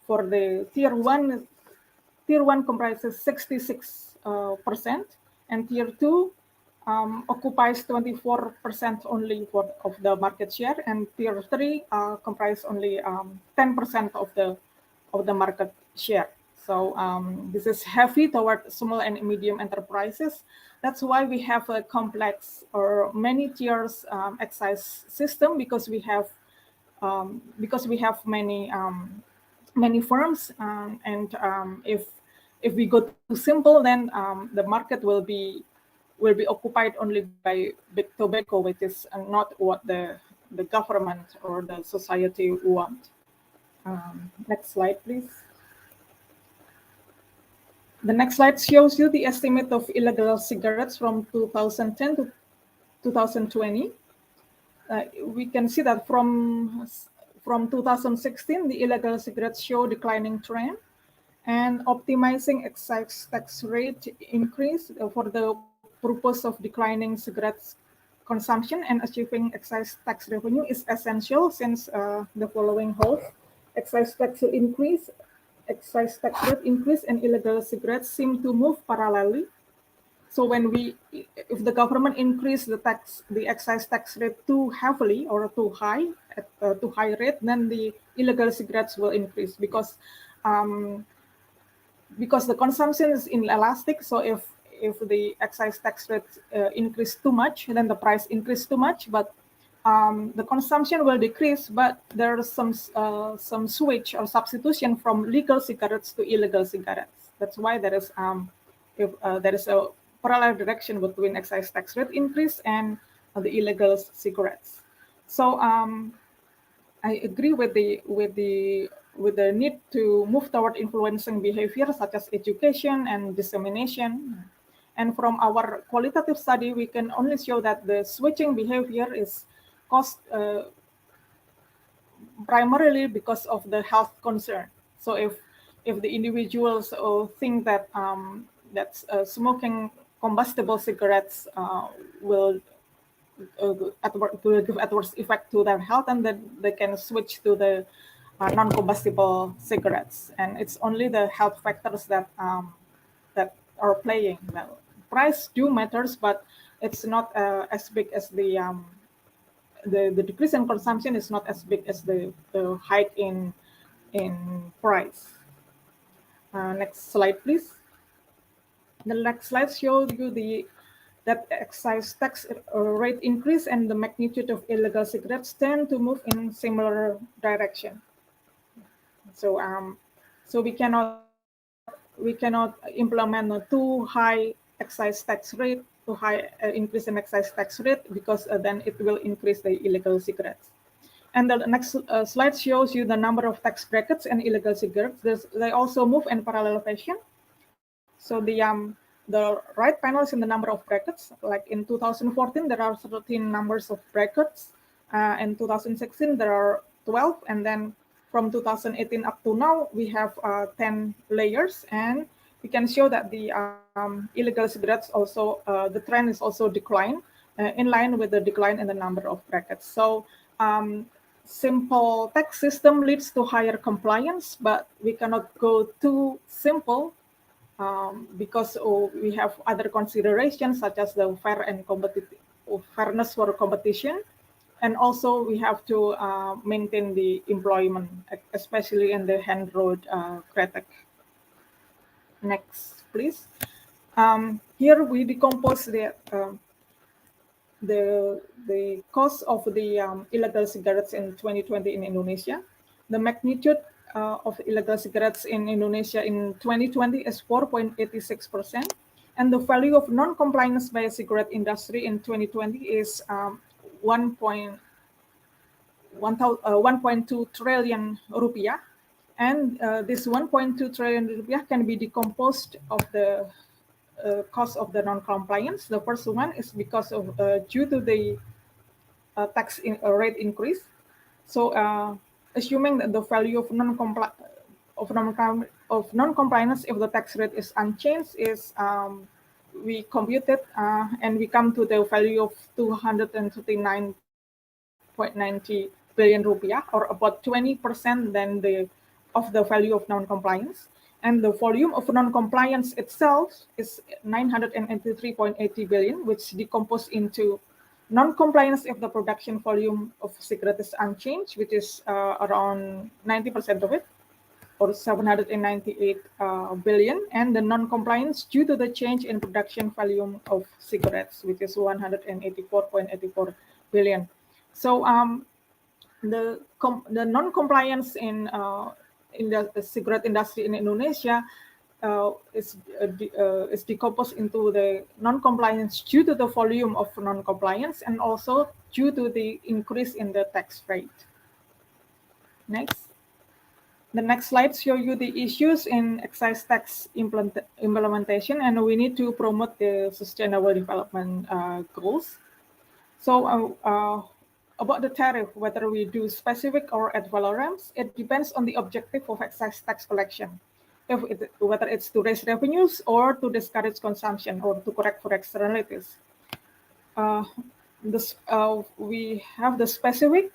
for the tier one comprises 66%, and tier two occupies 24% only of the market share, and tier three comprise only 10% of the market share. So this is heavy toward small and medium enterprises. That's why we have a complex or many tiers excise system, because we have many firms, and if we go too simple, then the market will be occupied only by big tobacco, which is not what the government or the society want. Next slide, please. The next slide shows you the estimate of illegal cigarettes from 2010 to 2020. We can see that from 2016, the illegal cigarettes show declining trend, and optimizing excise tax rate increase for the purpose of declining cigarettes consumption and achieving excise tax revenue is essential, since the following holds: excise tax increase, excise tax rate increase, and illegal cigarettes seem to move parallelly. So if the government increase the excise tax rate too heavily or too high rate, then the illegal cigarettes will increase, because the consumption is inelastic. So if the excise tax rate increase too much, then the price increase too much, but the consumption will decrease, but there's some switch or substitution from legal cigarettes to illegal cigarettes. That's why there is a parallel direction between excise tax rate increase and the illegal cigarettes. So I agree with the need to move toward influencing behavior, such as education and dissemination. And from our qualitative study, we can only show that the switching behavior is caused primarily because of the health concern. So if the individuals think that smoking combustible cigarettes will give adverse effect to their health, and then they can switch to the non-combustible cigarettes. And it's only the health factors that are playing. Well, price do matters, but it's not as big as the decrease in consumption is not as big as the hike in price. Next slide, please. The next slide shows you that excise tax rate increase and the magnitude of illegal cigarettes tend to move in similar direction. So we cannot implement a too high excise tax rate, too high increase in excise tax rate, because then it will increase the illegal cigarettes. And the next slide shows you the number of tax brackets and illegal cigarettes. They also move in parallel fashion. So the right panel is in the number of brackets. Like in 2014, there are 13 numbers of brackets. In 2016, there are 12. And then from 2018 up to now, we have 10 layers. And we can show that the illegal cigarettes also, the trend is also decline, in line with the decline in the number of brackets. So simple tax system leads to higher compliance, but we cannot go too simple, because we have other considerations, such as the fairness for competition, and also we have to maintain the employment, especially in the hand road kretek. Next, please. Here we decompose the cost of the illegal cigarettes in 2020 in Indonesia. The magnitude of illegal cigarettes in Indonesia in 2020 is 4.86%, and the value of non-compliance by a cigarette industry in 2020 is 1.2 trillion rupiah. And this 1.2 trillion rupiah can be decomposed of the cost of the non-compliance. The first one is because of due to the tax rate increase. So assuming that the value of non-compliance if the tax rate is unchanged is we compute it and we come to the value of 239.90 billion rupiah, or about 20% than of the value of non-compliance. And the volume of non-compliance itself is 983.80 billion, which decompose into non-compliance if the production volume of cigarette is unchanged, which is around 90% of it, or 798 billion, and the non-compliance due to the change in production volume of cigarettes, which is 184.84 billion. So the non-compliance in the cigarette industry in Indonesia is decomposed into the non-compliance due to the volume of non-compliance and also due to the increase in the tax rate. Next. The next slide shows you the issues in excise tax implementation, and we need to promote the sustainable development goals. So about the tariff, whether we do specific or ad valorem, it depends on the objective of excise tax collection. Whether it's to raise revenues or to discourage consumption or to correct for externalities. We have the specific.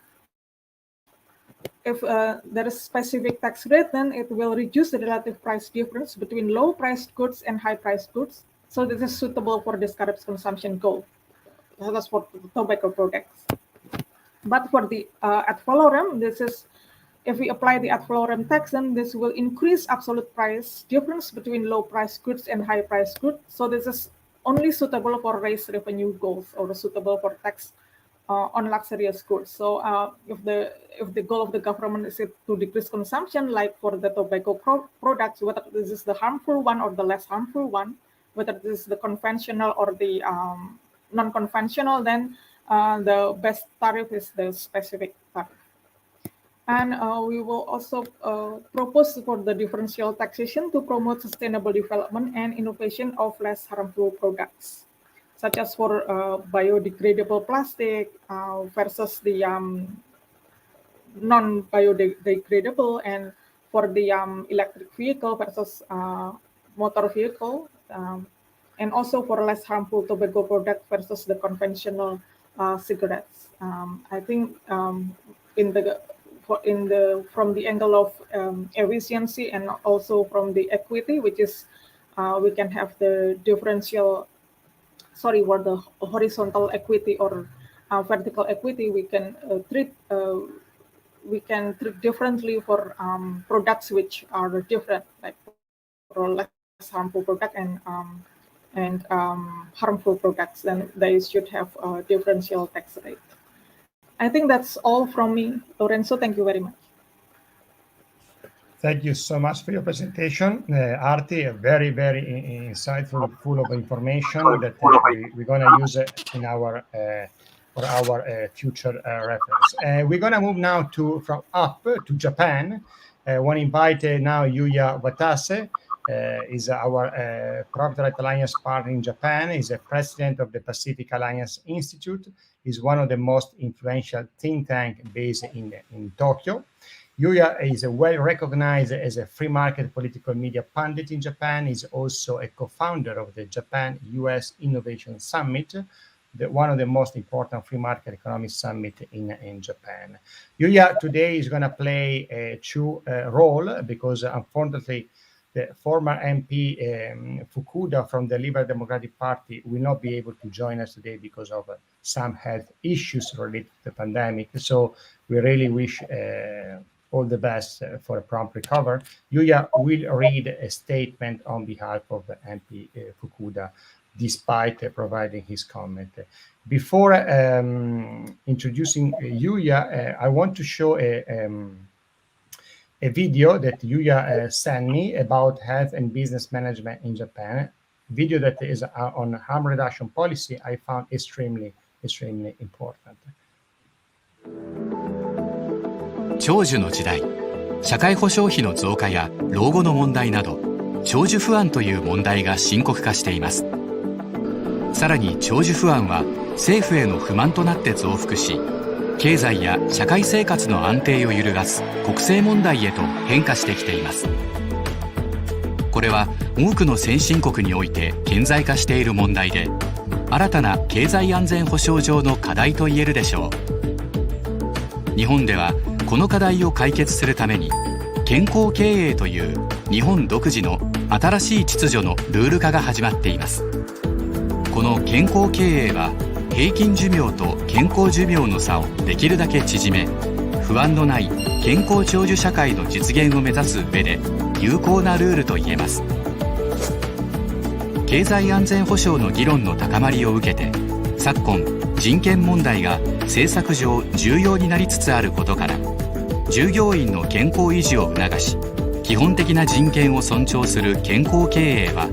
If there is specific tax rate, then it will reduce the relative price difference between low-priced goods and high-priced goods. So this is suitable for discourage consumption goal. That's for tobacco products. But for the ad valorem, this is, if we apply the ad valorem tax, then this will increase absolute price difference between low-priced goods and high-priced goods. So this is only suitable for raise revenue goals or suitable for tax on luxurious goods. So if the goal of the government is to decrease consumption, like for the tobacco products, whether this is the harmful one or the less harmful one, whether this is the conventional or the non-conventional, then the best tariff is the specific tariff. And we will also propose for the differential taxation to promote sustainable development and innovation of less harmful products, such as for biodegradable plastic versus the non-biodegradable, and for the electric vehicle versus motor vehicle, and also for less harmful tobacco product versus the conventional cigarettes. I think from the angle of efficiency and also from the equity, which is we can have the differential. For the horizontal equity or vertical equity, we can treat differently for products which are different, like for less harmful product and harmful products. Then they should have a differential tax rate. I think that's all from me, Lorenzo. Thank you very much. Thank you so much for your presentation, Arti. Very, very insightful, full of information that we're going to use in our for our future reference. We're going to move now from up to Japan. I want to invite now Yuya Watase. Is our Profit Right Alliance partner in Japan. Is a president of the Pacific Alliance Institute. Is one of the most influential think tank based in Tokyo. Yuya is well recognized as a free market political media pundit in Japan. Is also a co-founder of the Japan-US Innovation Summit, one of the most important free market economic summit in Japan. Yuya today is going to play a true role because unfortunately the former MP Fukuda from the Liberal Democratic Party will not be able to join us today because of some health issues related to the pandemic. So we really wish all the best for a prompt recovery. Yuya will read a statement on behalf of MP Fukuda, despite providing his comment. Before introducing Yuya, I want to show a video that Yuya sent me about health and business management in Japan. Video that is on harm reduction policy. I found extremely important. 長寿の時代、社会保障費の増加や老後の問題など、長寿不安という問題が深刻化しています。さらに長寿不安は政府への不満となって増幅し、経済や社会生活の安定を揺るがす国政問題へと変化してきています。これは多くの先進国において顕在化している問題で、新たな経済安全保障上の課題と言えるでしょう。日本ではこの課題を解決するために、健康経営という日本独自の新しい秩序のルール化が始まっています。この健康経営は、平均寿命と健康寿命の差をできるだけ縮め、不安のない健康長寿社会の実現を目指す上で有効なルールと言えます。経済安全保障の議論の高まりを受けて、昨今人権問題が政策上重要になりつつあることから、従業員の健康維持を促し、基本的な人権を尊重する健康経営は、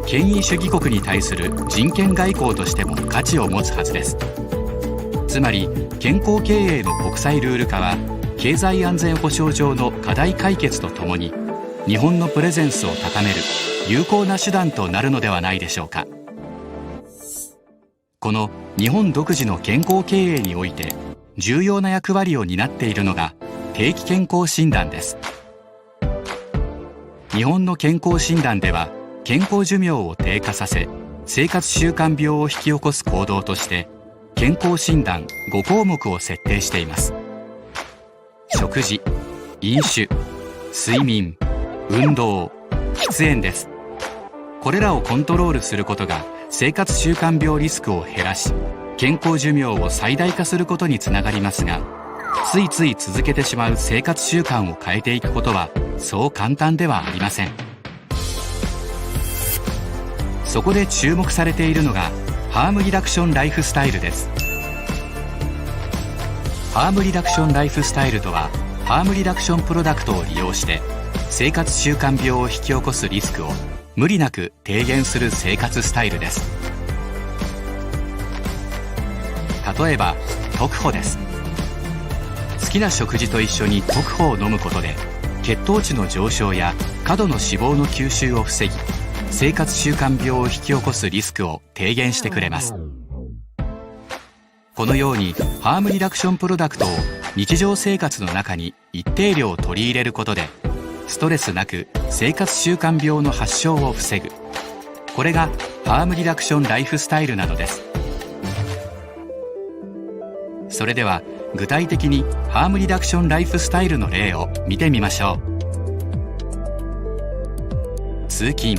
権威主義国に対する人権外交としても価値を持つはずです。つまり健康経営の国際ルール化は、経済安全保障上の課題解決とともに日本のプレゼンスを高める有効な手段となるのではないでしょうか。この日本独自の健康経営において重要な役割を担っているのが定期健康診断です。日本の健康診断では、健康寿命を低下させ生活習慣病を引き起こす行動として健康診断5項目を設定しています。食事、飲酒、睡眠、運動、喫煙です。これらをコントロールすることが生活習慣病リスクを減らし、健康寿命を最大化することにつながりますが、ついつい続けてしまう生活習慣を変えていくことはそう簡単ではありません。そこで注目されているのがハームリダクションライフスタイルです。ハームリダクションライフスタイルとは、ハームリダクションプロダクトを利用して生活習慣病を引き起こすリスクを無理なく低減する生活スタイルです。例えば特保です。好きな食事と一緒に特保を飲むことで、血糖値の上昇や過度の脂肪の吸収を防ぎ、生活習慣病を引き起こすリスクを低減してくれます。このようにハームリダクションプロダクトを日常生活の中に一定量取り入れることで、ストレスなく生活習慣病の発症を防ぐ。これがハームリダクションライフスタイルなのです。それでは具体的にハームリダクションライフスタイルの例を見てみましょう。通勤、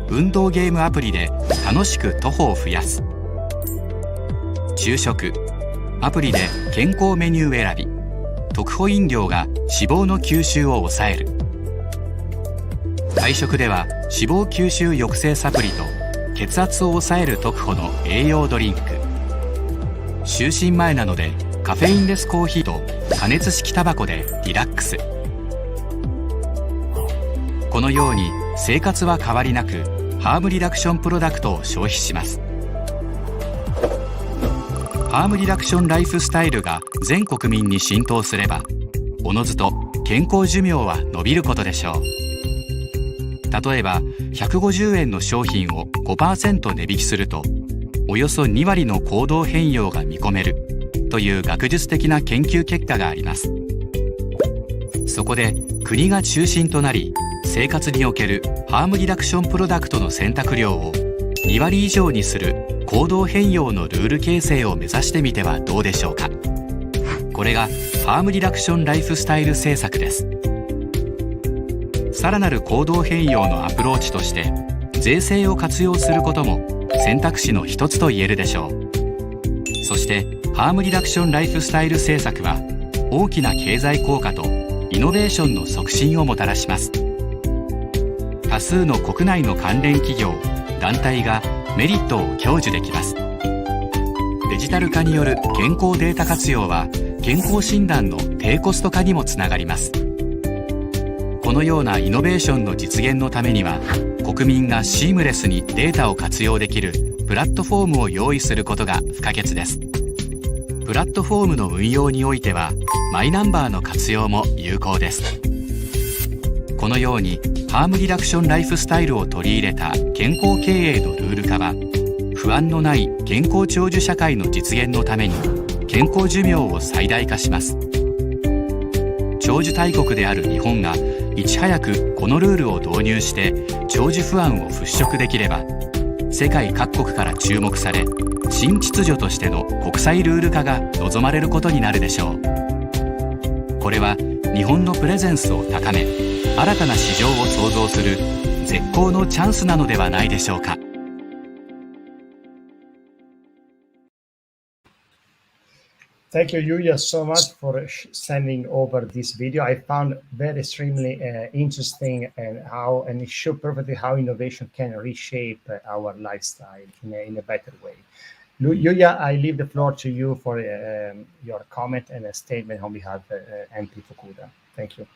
運動ゲームアプリで楽しく徒歩を増やす。昼食、アプリで健康メニュー選び、特保飲料が脂肪の吸収を抑える。会食では脂肪吸収抑制サプリと血圧を抑える特保の栄養ドリンク。就寝前なのでカフェインレスコーヒーと加熱式タバコでリラックス。このように生活は変わりなくハームリダクションプロダクトを消費します。ハームリダクションライフスタイルが全国民に浸透すれば、おのずと健康寿命は伸びることでしょう。例えば150円の商品を 5% 値引きすると、およそ2割の行動変容が見込めるという学術的な研究結果があります。そこで国が中心となり、生活におけるハームリダクションプロダクトの選択量を2割以上にする行動変容のルール形成を目指してみてはどうでしょうか。これがハームリダクションライフスタイル政策です。さらなる行動変容のアプローチとして、税制を活用することも選択肢の一つと言えるでしょう。そしてハームリダクションライフスタイル政策は、大きな経済効果とイノベーションの促進をもたらします。多数の国内の関連企業、団体がメリットを享受できます。デジタル化による健康データ活用は、健康診断の低コスト化にもつながります。このようなイノベーションの実現のためには、国民がシームレスにデータを活用できるプラットフォームを用意することが不可欠です。プラットフォームの運用においては、マイナンバーの活用も有効です。このようにハームリダクションライフスタイルを取り入れた健康経営のルール化は、不安のない健康長寿社会の実現のために健康寿命を最大化します。長寿大国である日本がいち早くこのルールを導入して長寿不安を払拭できれば、世界各国から注目され、新秩序としての国際ルール化が望まれることになるでしょう。これは日本のプレゼンスを高め、新たな市場を創造する絶好のチャンスなのではないでしょうか。Thank you, Yuya, so much for sending over this video. I found very extremely interesting and it showed perfectly how innovation can reshape our lifestyle in a better way. Yuya, I leave the floor to you for your comment and a statement on behalf of MP Fukuda. Thank you.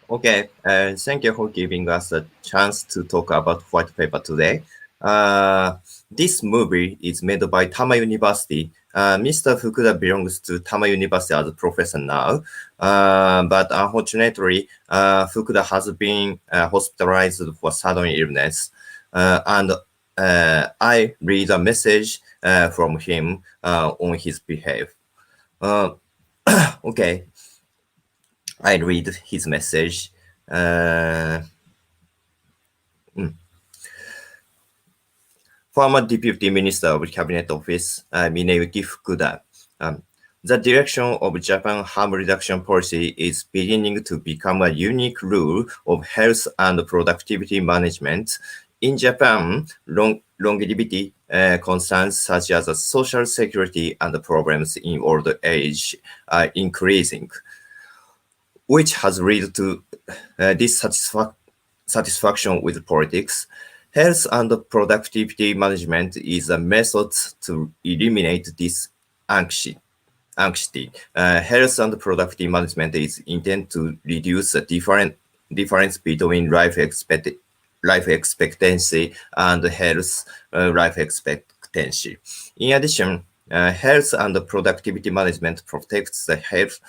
Okay, thank you for giving us a chance to talk about white paper today. This movie is made by Tama University. Mr. Fukuda belongs to Tama University as a professor now, but unfortunately, Fukuda has been hospitalized for sudden illness, and I read a message from him on his behalf. Okay, I read his message. Former Deputy Minister of Cabinet Office, Mineyuki Fukuda. The direction of Japan harm reduction policy is beginning to become a unique rule of health and productivity management. In Japan, longevity concerns such as social security and problems in old age are increasing, which has led to dissatisfaction with politics. Health and productivity management is a method to eliminate this anxiety. Health and productivity management is intended to reduce the difference between life expectancy and health life expectancy. In addition, health and productivity management protects the health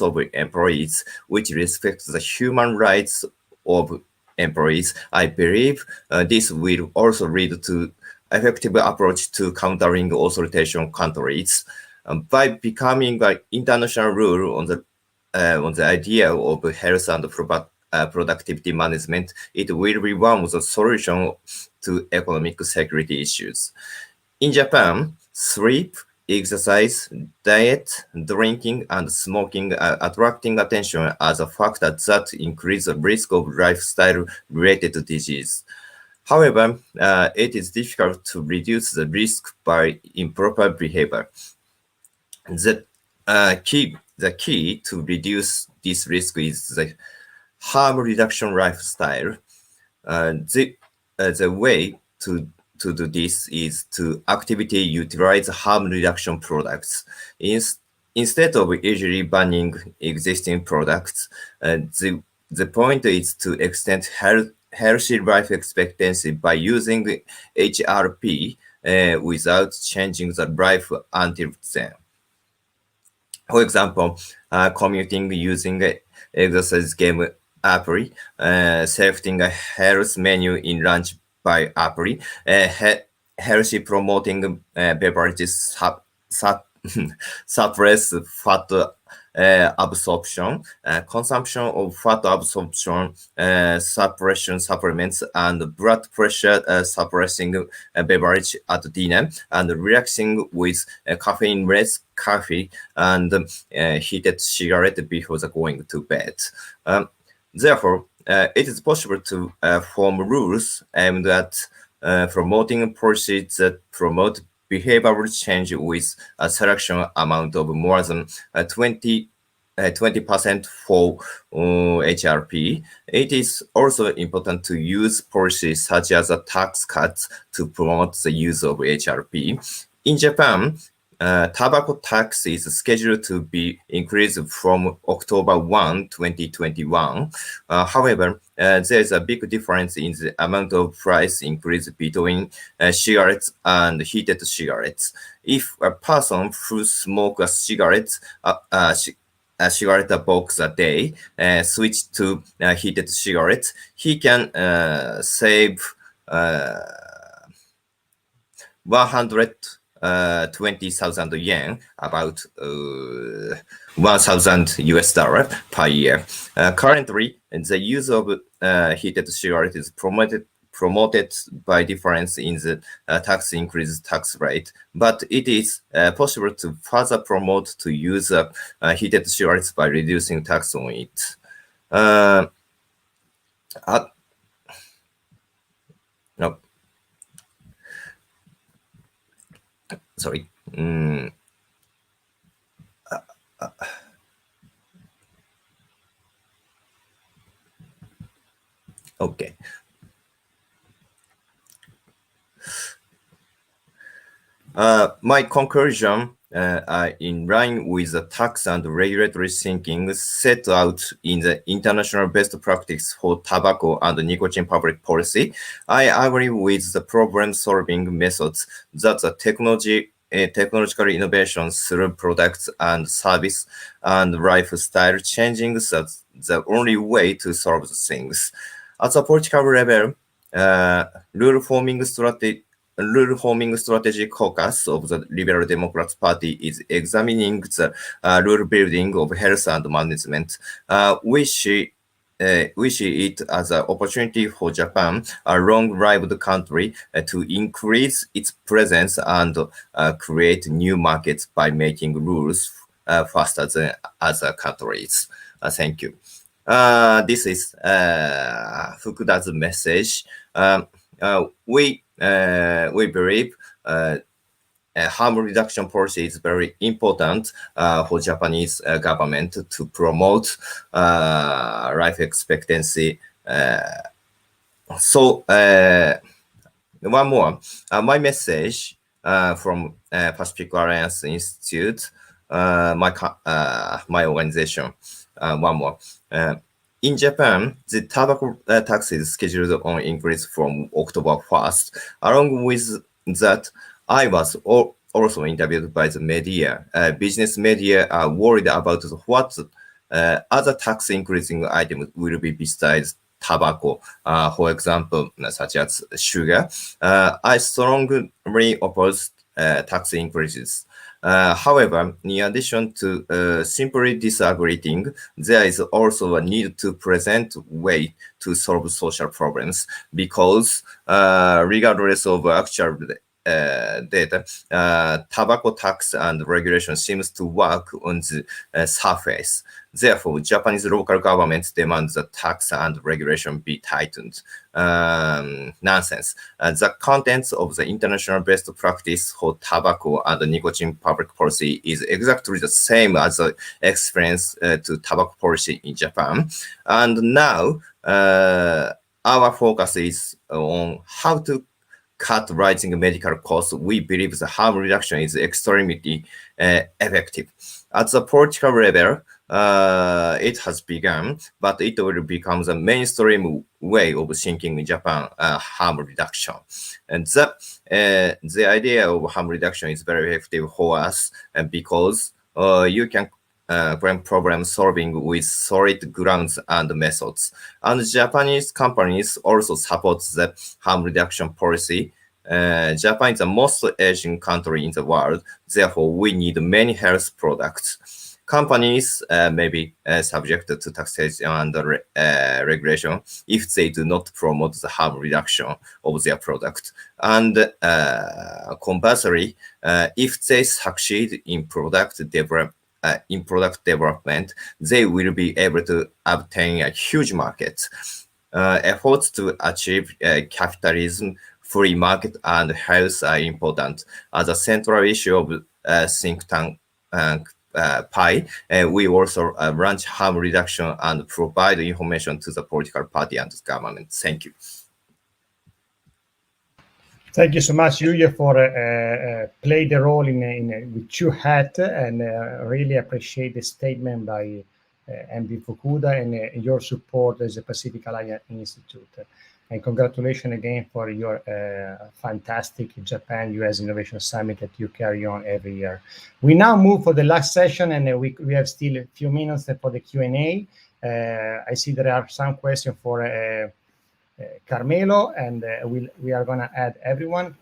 of employees, which respects the human rights of employees. I believe this will also lead to effective approach to countering authoritarian countries. By becoming an international rule on the idea of health and productivity management, it will be one of the solutions to economic security issues. In Japan, sleep, exercise, diet, drinking, and smoking are attracting attention as a factor that increase the risk of lifestyle-related disease. However, it is difficult to reduce the risk by improper behavior. The key to reduce this risk is the harm reduction lifestyle. The way to do this is to actively utilize harm reduction products. Instead of easily banning existing products, the point is to extend healthy life expectancy by using HRP without changing the life until then. For example, commuting using exercise game apply, selecting a health menu in lunch by apply, healthy promoting beverages suppress fat absorption, consumption of fat absorption suppression supplements, and blood pressure suppressing beverage at dinner, and relaxing with caffeine-less coffee and heated cigarette before going to bed. Therefore, it is possible to form rules aimed at promoting policies that promote behavioral change with a selection amount of more than 20% for HRP. It is also important to use policies such as a tax cuts to promote the use of HRP. In Japan, tobacco tax is scheduled to be increased from October 1, 2021. However, there is a big difference in the amount of price increase between cigarettes and heated cigarettes. If a person who smokes a cigarette box a day switch to heated cigarettes, he can save 100 20,000 yen, about $1,000 per year. Currently, the use of heated cigarette is promoted by difference in the tax increase tax rate, but it is possible to further promote to use heated cigarettes by reducing tax on it. No. Sorry. Okay. My conclusion in line with the tax and regulatory thinking set out in the international best practice for tobacco and nicotine public policy, I agree with the problem-solving methods that the technological innovations through products and service and lifestyle changing that's the only way to solve the things. At the political level, rule forming strategy caucus of the Liberal Democrats Party is examining the rule building of health and management. We see it as an opportunity for Japan, a long-lived country, to increase its presence and create new markets by making rules faster than other countries. Thank you. This is Fukuda's message. We believe harm reduction policy is very important for Japanese government to promote life expectancy. So one more, my message from Pacific Alliance Institute, my organization. One more. In Japan, the tobacco tax is scheduled on increase from October 1st. Along with that, I was also interviewed by the media. Business media are worried about what other tax increasing items will be besides tobacco, for example, such as sugar. I strongly oppose tax increases. However, in addition to simply disagreeing, there is also a need to present way to solve social problems because regardless of actual data, tobacco tax and regulation seems to work on the surface. Therefore, Japanese local governments demand that tax and regulation be tightened. Nonsense. The contents of the international best practice for tobacco and nicotine public policy is exactly the same as the experience to tobacco policy in Japan. And now, our focus is on how to cut rising medical costs. We believe the harm reduction is extremely effective. At the political level, it has begun, but it will become the mainstream way of thinking in Japan, harm reduction. And the idea of harm reduction is very effective for us because you can claim problem solving with solid grounds and methods. And Japanese companies also support the harm reduction policy. Japan is the most aging country in the world. Therefore, we need many health products. Companies may be subject to taxation and regulation if they do not promote the harm reduction of their product. And conversely, if they succeed in product development, they will be able to obtain a huge market. Efforts to achieve capitalism-free market and health are important. As a central issue of think tank PI, we also launch harm reduction and provide information to the political party and the government. Thank you. Thank you so much, Yuya, for play the role with two hats, and really appreciate the statement by MD Fukuda and your support as a Pacific Alliance Institute. And congratulations again for your fantastic Japan-US Innovation Summit that you carry on every year. We now move for the last session, and we have still a few minutes for the Q&A. I see there are some questions for Carmelo, and we are going to add everyone.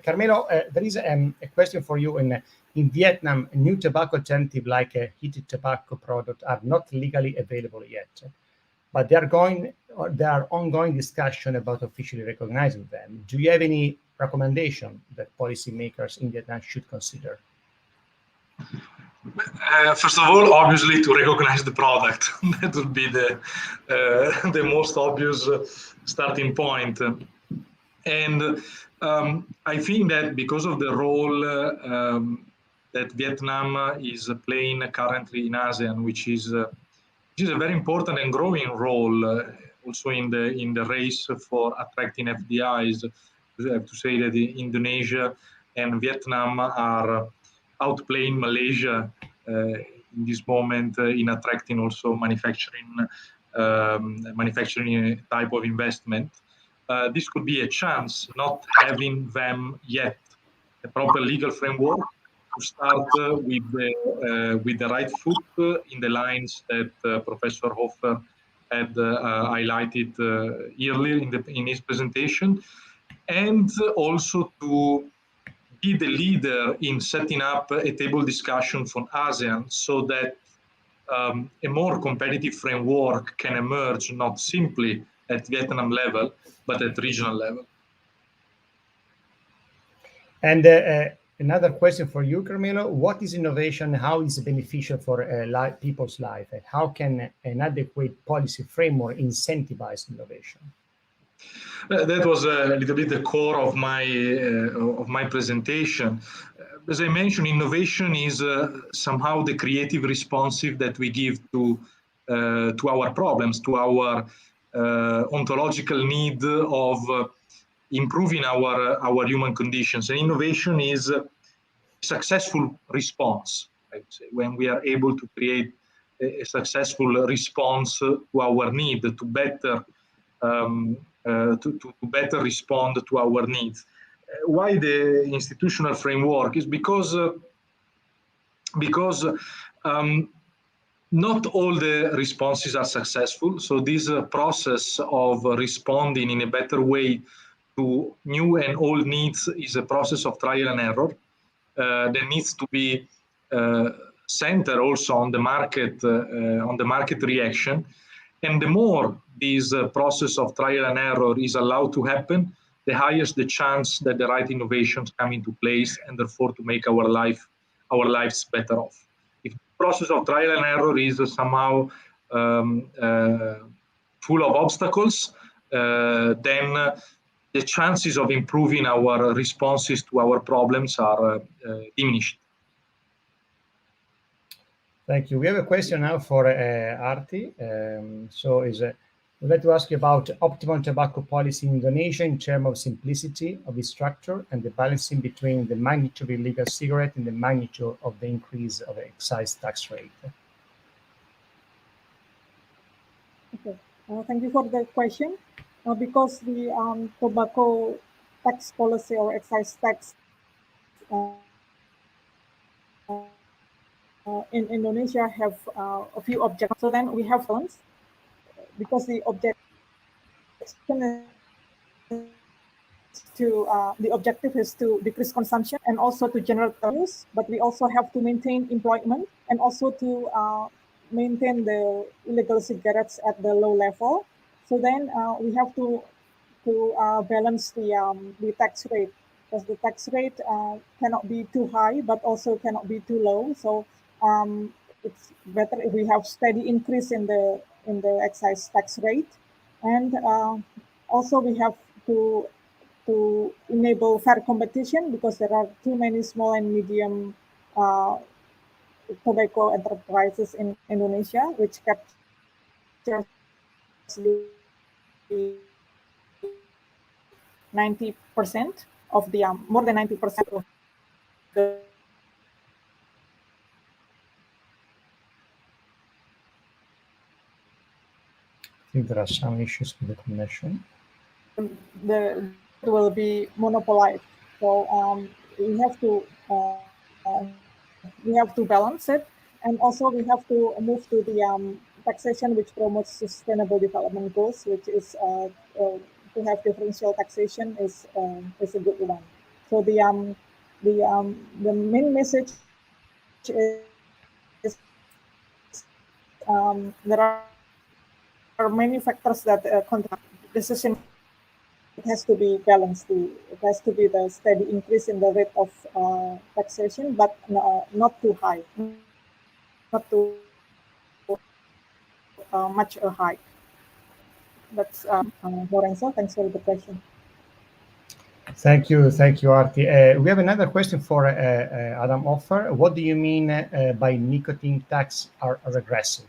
Carmelo, there is a question for you. In Vietnam, new tobacco alternative like heated tobacco product are not legally available yet, but there are ongoing discussion about officially recognizing them. Do you have any recommendation that policymakers in Vietnam should consider? First of all, obviously, to recognize the product. That would be the most obvious starting point. And I think that because of the role that Vietnam is playing currently in ASEAN, which is a very important and growing role also in the race for attracting FDIs. I have to say that Indonesia and Vietnam are outplaying Malaysia in this moment in attracting also manufacturing type of investment. This could be a chance, not having them yet a proper legal framework, to start with the right foot in the lines that Professor Hofer had highlighted earlier in his presentation, and also to be the leader in setting up a table discussion for ASEAN so that a more competitive framework can emerge, not simply at Vietnam level, but at regional level. And another question for you, Carmelo. What is innovation? How is it beneficial for people's life? And how can an adequate policy framework incentivize innovation? That was a little bit the core of my presentation. As I mentioned, innovation is somehow the creative responsive that we give to our problems, to our ontological need of improving our human conditions. And innovation is a successful response, I would say, when we are able to create a successful response to our need, to better better respond to our needs. Why the institutional framework is because not all the responses are successful. So this process of responding in a better way to new and old needs is a process of trial and error that needs to be centered also on the market reaction. And the more this process of trial and error is allowed to happen, the higher the chance that the right innovations come into place, and therefore to make our lives better off. If the process of trial and error is somehow full of obstacles, then the chances of improving our responses to our problems are diminished. Thank you. We have a question now for Arti. We'd like to ask you about optimum tobacco policy in Indonesia in terms of simplicity of its structure and the balancing between the magnitude of illegal cigarette and the magnitude of the increase of the excise tax rate. Okay, thank you for the question. Because the tobacco tax policy or excise tax in Indonesia have a few objectives. So then we have funds, because the objective is to decrease consumption and also to generate use, but we also have to maintain employment and also to maintain the illegal cigarettes at the low level. So then we have to balance the tax rate, because the tax rate cannot be too high, but also cannot be too low. So it's better if we have steady increase in the excise tax rate, and also we have to enable fair competition, because there are too many small and medium tobacco enterprises in Indonesia, which capture 90% of the more than 90% of the I think there are some issues with the connection. Will be monopolized. So we have to balance it, and also we have to move to the taxation which promotes sustainable development goals, which is to have differential taxation is a good one. So the main message is there are many factors that decision. It has to be balanced. It has to be the steady increase in the rate of taxation, but not too high, not too much high. That's Lorenzo. Thanks for the question. Thank you, Arti. We have another question for Adam Offer. What do you mean by nicotine tax are regressive?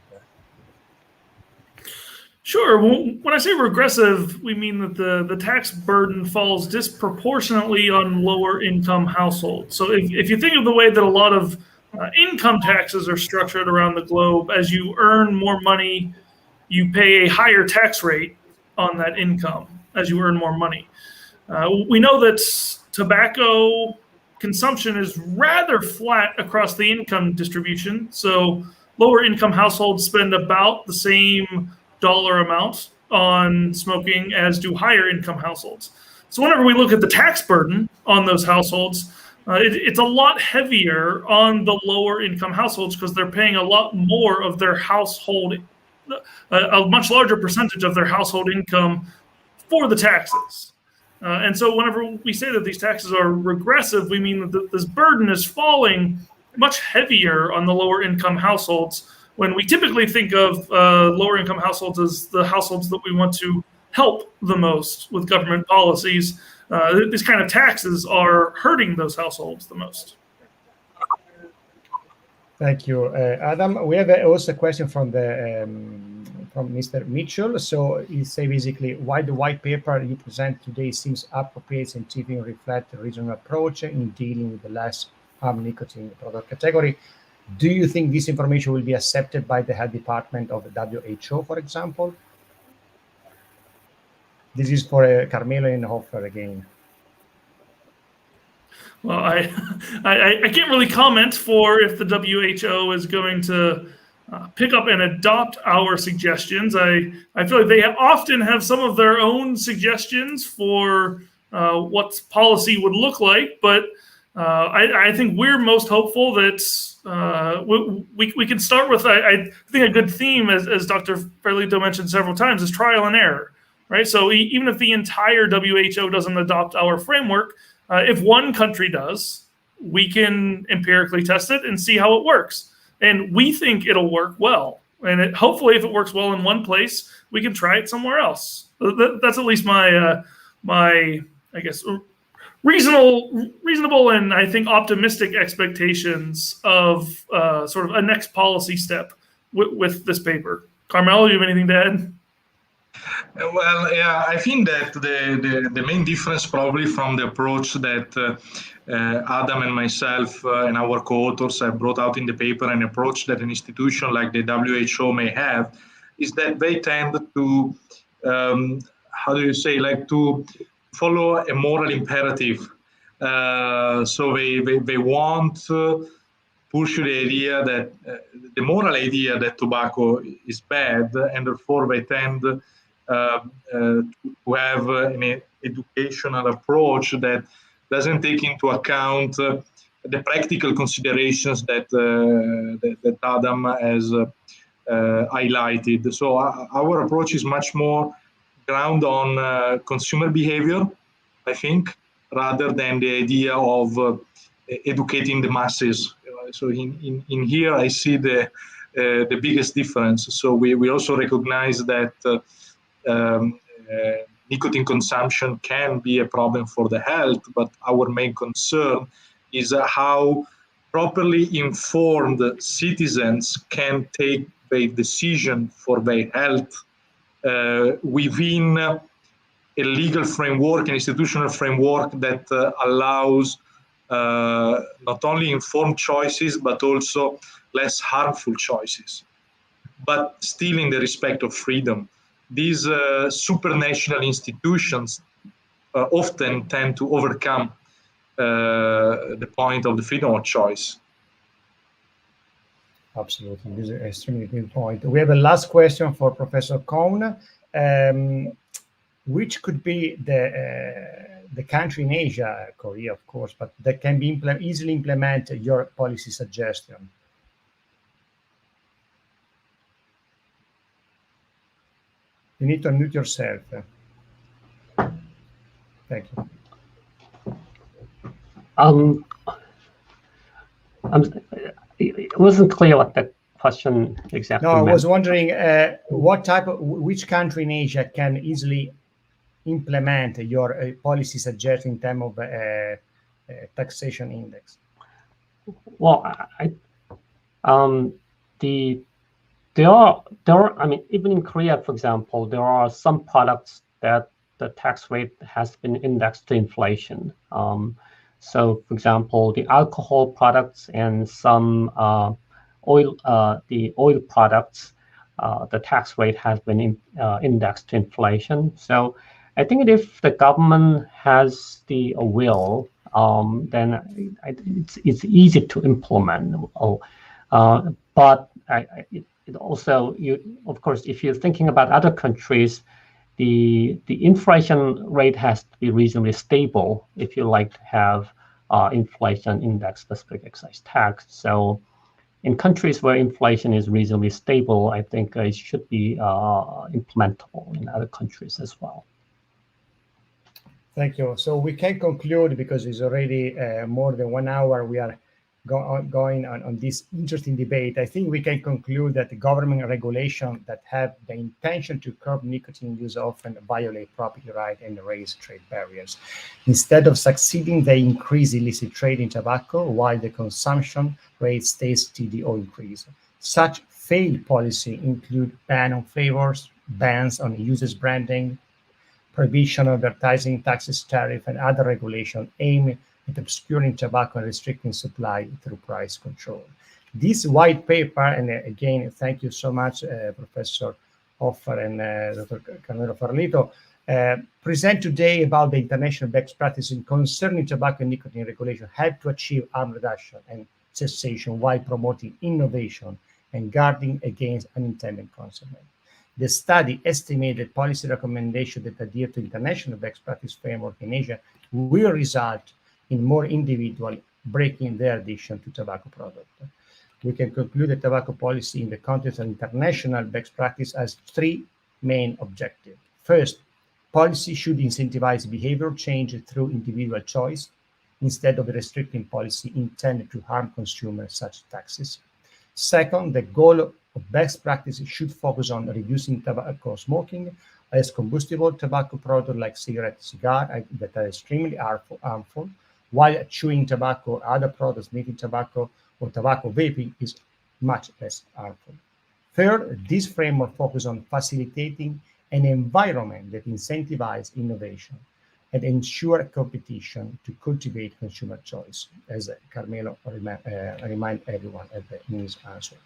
Sure. Well, when I say regressive, we mean that the tax burden falls disproportionately on lower income households. So if you think of the way that a lot of income taxes are structured around the globe, as you earn more money, you pay a higher tax rate on that income as you earn more money. We know that tobacco consumption is rather flat across the income distribution. So lower income households spend about the same dollar amount on smoking as do higher income households. So whenever we look at the tax burden on those households, it's a lot heavier on the lower income households because they're paying a lot more of their household, a much larger percentage of their household income for the taxes. And so whenever we say that these taxes are regressive, we mean that this burden is falling much heavier on the lower income households, when we typically think of lower income households as the households that we want to help the most with government policies. These kind of taxes are hurting those households the most. Thank you, Adam. We have also a question from Mr. Mitchell. So he say basically why the white paper you present today seems appropriate and even reflect the regional approach in dealing with the less harm nicotine product category. Do you think this information will be accepted by the health department of the WHO, for example? This is for Carmelo and Hoffer again. Well, I can't really comment for if the WHO is going to pick up and adopt our suggestions. I feel like they often have some of their own suggestions for what policy would look like, but I think we're most hopeful that we can start with, I think a good theme, as Dr. Ferlito mentioned several times, is trial and error, right? So even if the entire WHO doesn't adopt our framework, if one country does, we can empirically test it and see how it works. And we think it'll work well. And hopefully if it works well in one place, we can try it somewhere else. That's at least my I guess, reasonable and I think optimistic expectations of sort of a next policy step with this paper. Carmelo, you have anything to add? Well, yeah, I think that the main difference probably from the approach that Adam and myself and our co-authors have brought out in the paper, an approach that an institution like the WHO may have, is that they tend to, how do you say, like to follow a moral imperative. So they want to push the idea that the moral idea that tobacco is bad, and therefore they tend to have an educational approach that doesn't take into account the practical considerations that that Adam has highlighted. So our approach is much more ground on consumer behavior, I think, rather than the idea of educating the masses. So in here, I see the biggest difference. So we also recognize that nicotine consumption can be a problem for the health, but our main concern is how properly informed citizens can take a decision for their health within a legal framework, an institutional framework that allows not only informed choices, but also less harmful choices, but still in the respect of freedom. These supranational institutions often tend to overcome the point of the freedom of choice. Absolutely, this is an extremely good point. We have a last question for Professor Kohn. which could be the country in Asia, Korea, of course, but that can be easily implement your policy suggestion? You need to unmute yourself. Thank you. It wasn't clear what the question exactly No, I meant. was wondering which country in Asia can easily implement your policy suggestion in terms of taxation index? Well, there are, I mean, even in Korea, for example, there are some products that the tax rate has been indexed to inflation. So, for example, the alcohol products and some the oil products, the tax rate has been indexed to inflation. So, I think if the government has the will, then it's easy to implement. But it also, of course, if you're thinking about other countries, the inflation rate has to be reasonably stable if you like to have inflation index specific excise tax. So in countries where inflation is reasonably stable, I think it should be implementable in other countries as well. Thank you. So we can conclude, because it's already more than 1 hour we are going on this interesting debate. I think we can conclude that the government regulation that have the intention to curb nicotine use often violate property rights and raise trade barriers. Instead of succeeding, they increase illicit trade in tobacco while the consumption rate stays steady or increase. Such failed policy include ban on flavors, bans on users branding, prohibition of advertising, taxes, tariff, and other regulation aimed at obscuring tobacco and restricting supply through price control. This white paper, and again, thank you so much, Professor Hoffer and Dr. Carmelo Farlito, present today about the international best practices concerning tobacco and nicotine regulation help to achieve harm reduction and cessation while promoting innovation and guarding against unintended consequences. The study estimated policy recommendations that adhere to international best practice framework in Asia will result in more individuals breaking their addiction to tobacco products. We can conclude that tobacco policy in the context of international best practice has 3 main objectives. First, policy should incentivize behavior change through individual choice instead of a restricting policy intended to harm consumers, such as taxes. Second, the goal of best practices should focus on reducing tobacco smoking as combustible tobacco products like cigarette, cigar that are extremely harmful, while chewing tobacco or other products, nicotine tobacco or tobacco vaping, is much less harmful. Third, this framework focuses on facilitating an environment that incentivizes innovation and ensure competition to cultivate consumer choice, as Carmelo remind everyone in his answer.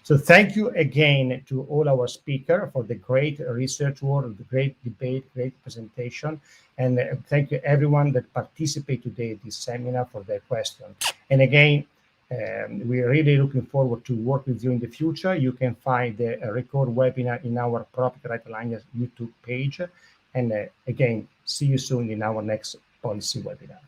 So thank you again to all our speakers for the great research work, the great debate, great presentation. And thank you everyone that participated today in this seminar for their questions. And again, we're really looking forward to work with you in the future. You can find the record webinar in our Property Right Alliance YouTube page. And again, see you soon in our next policy webinar.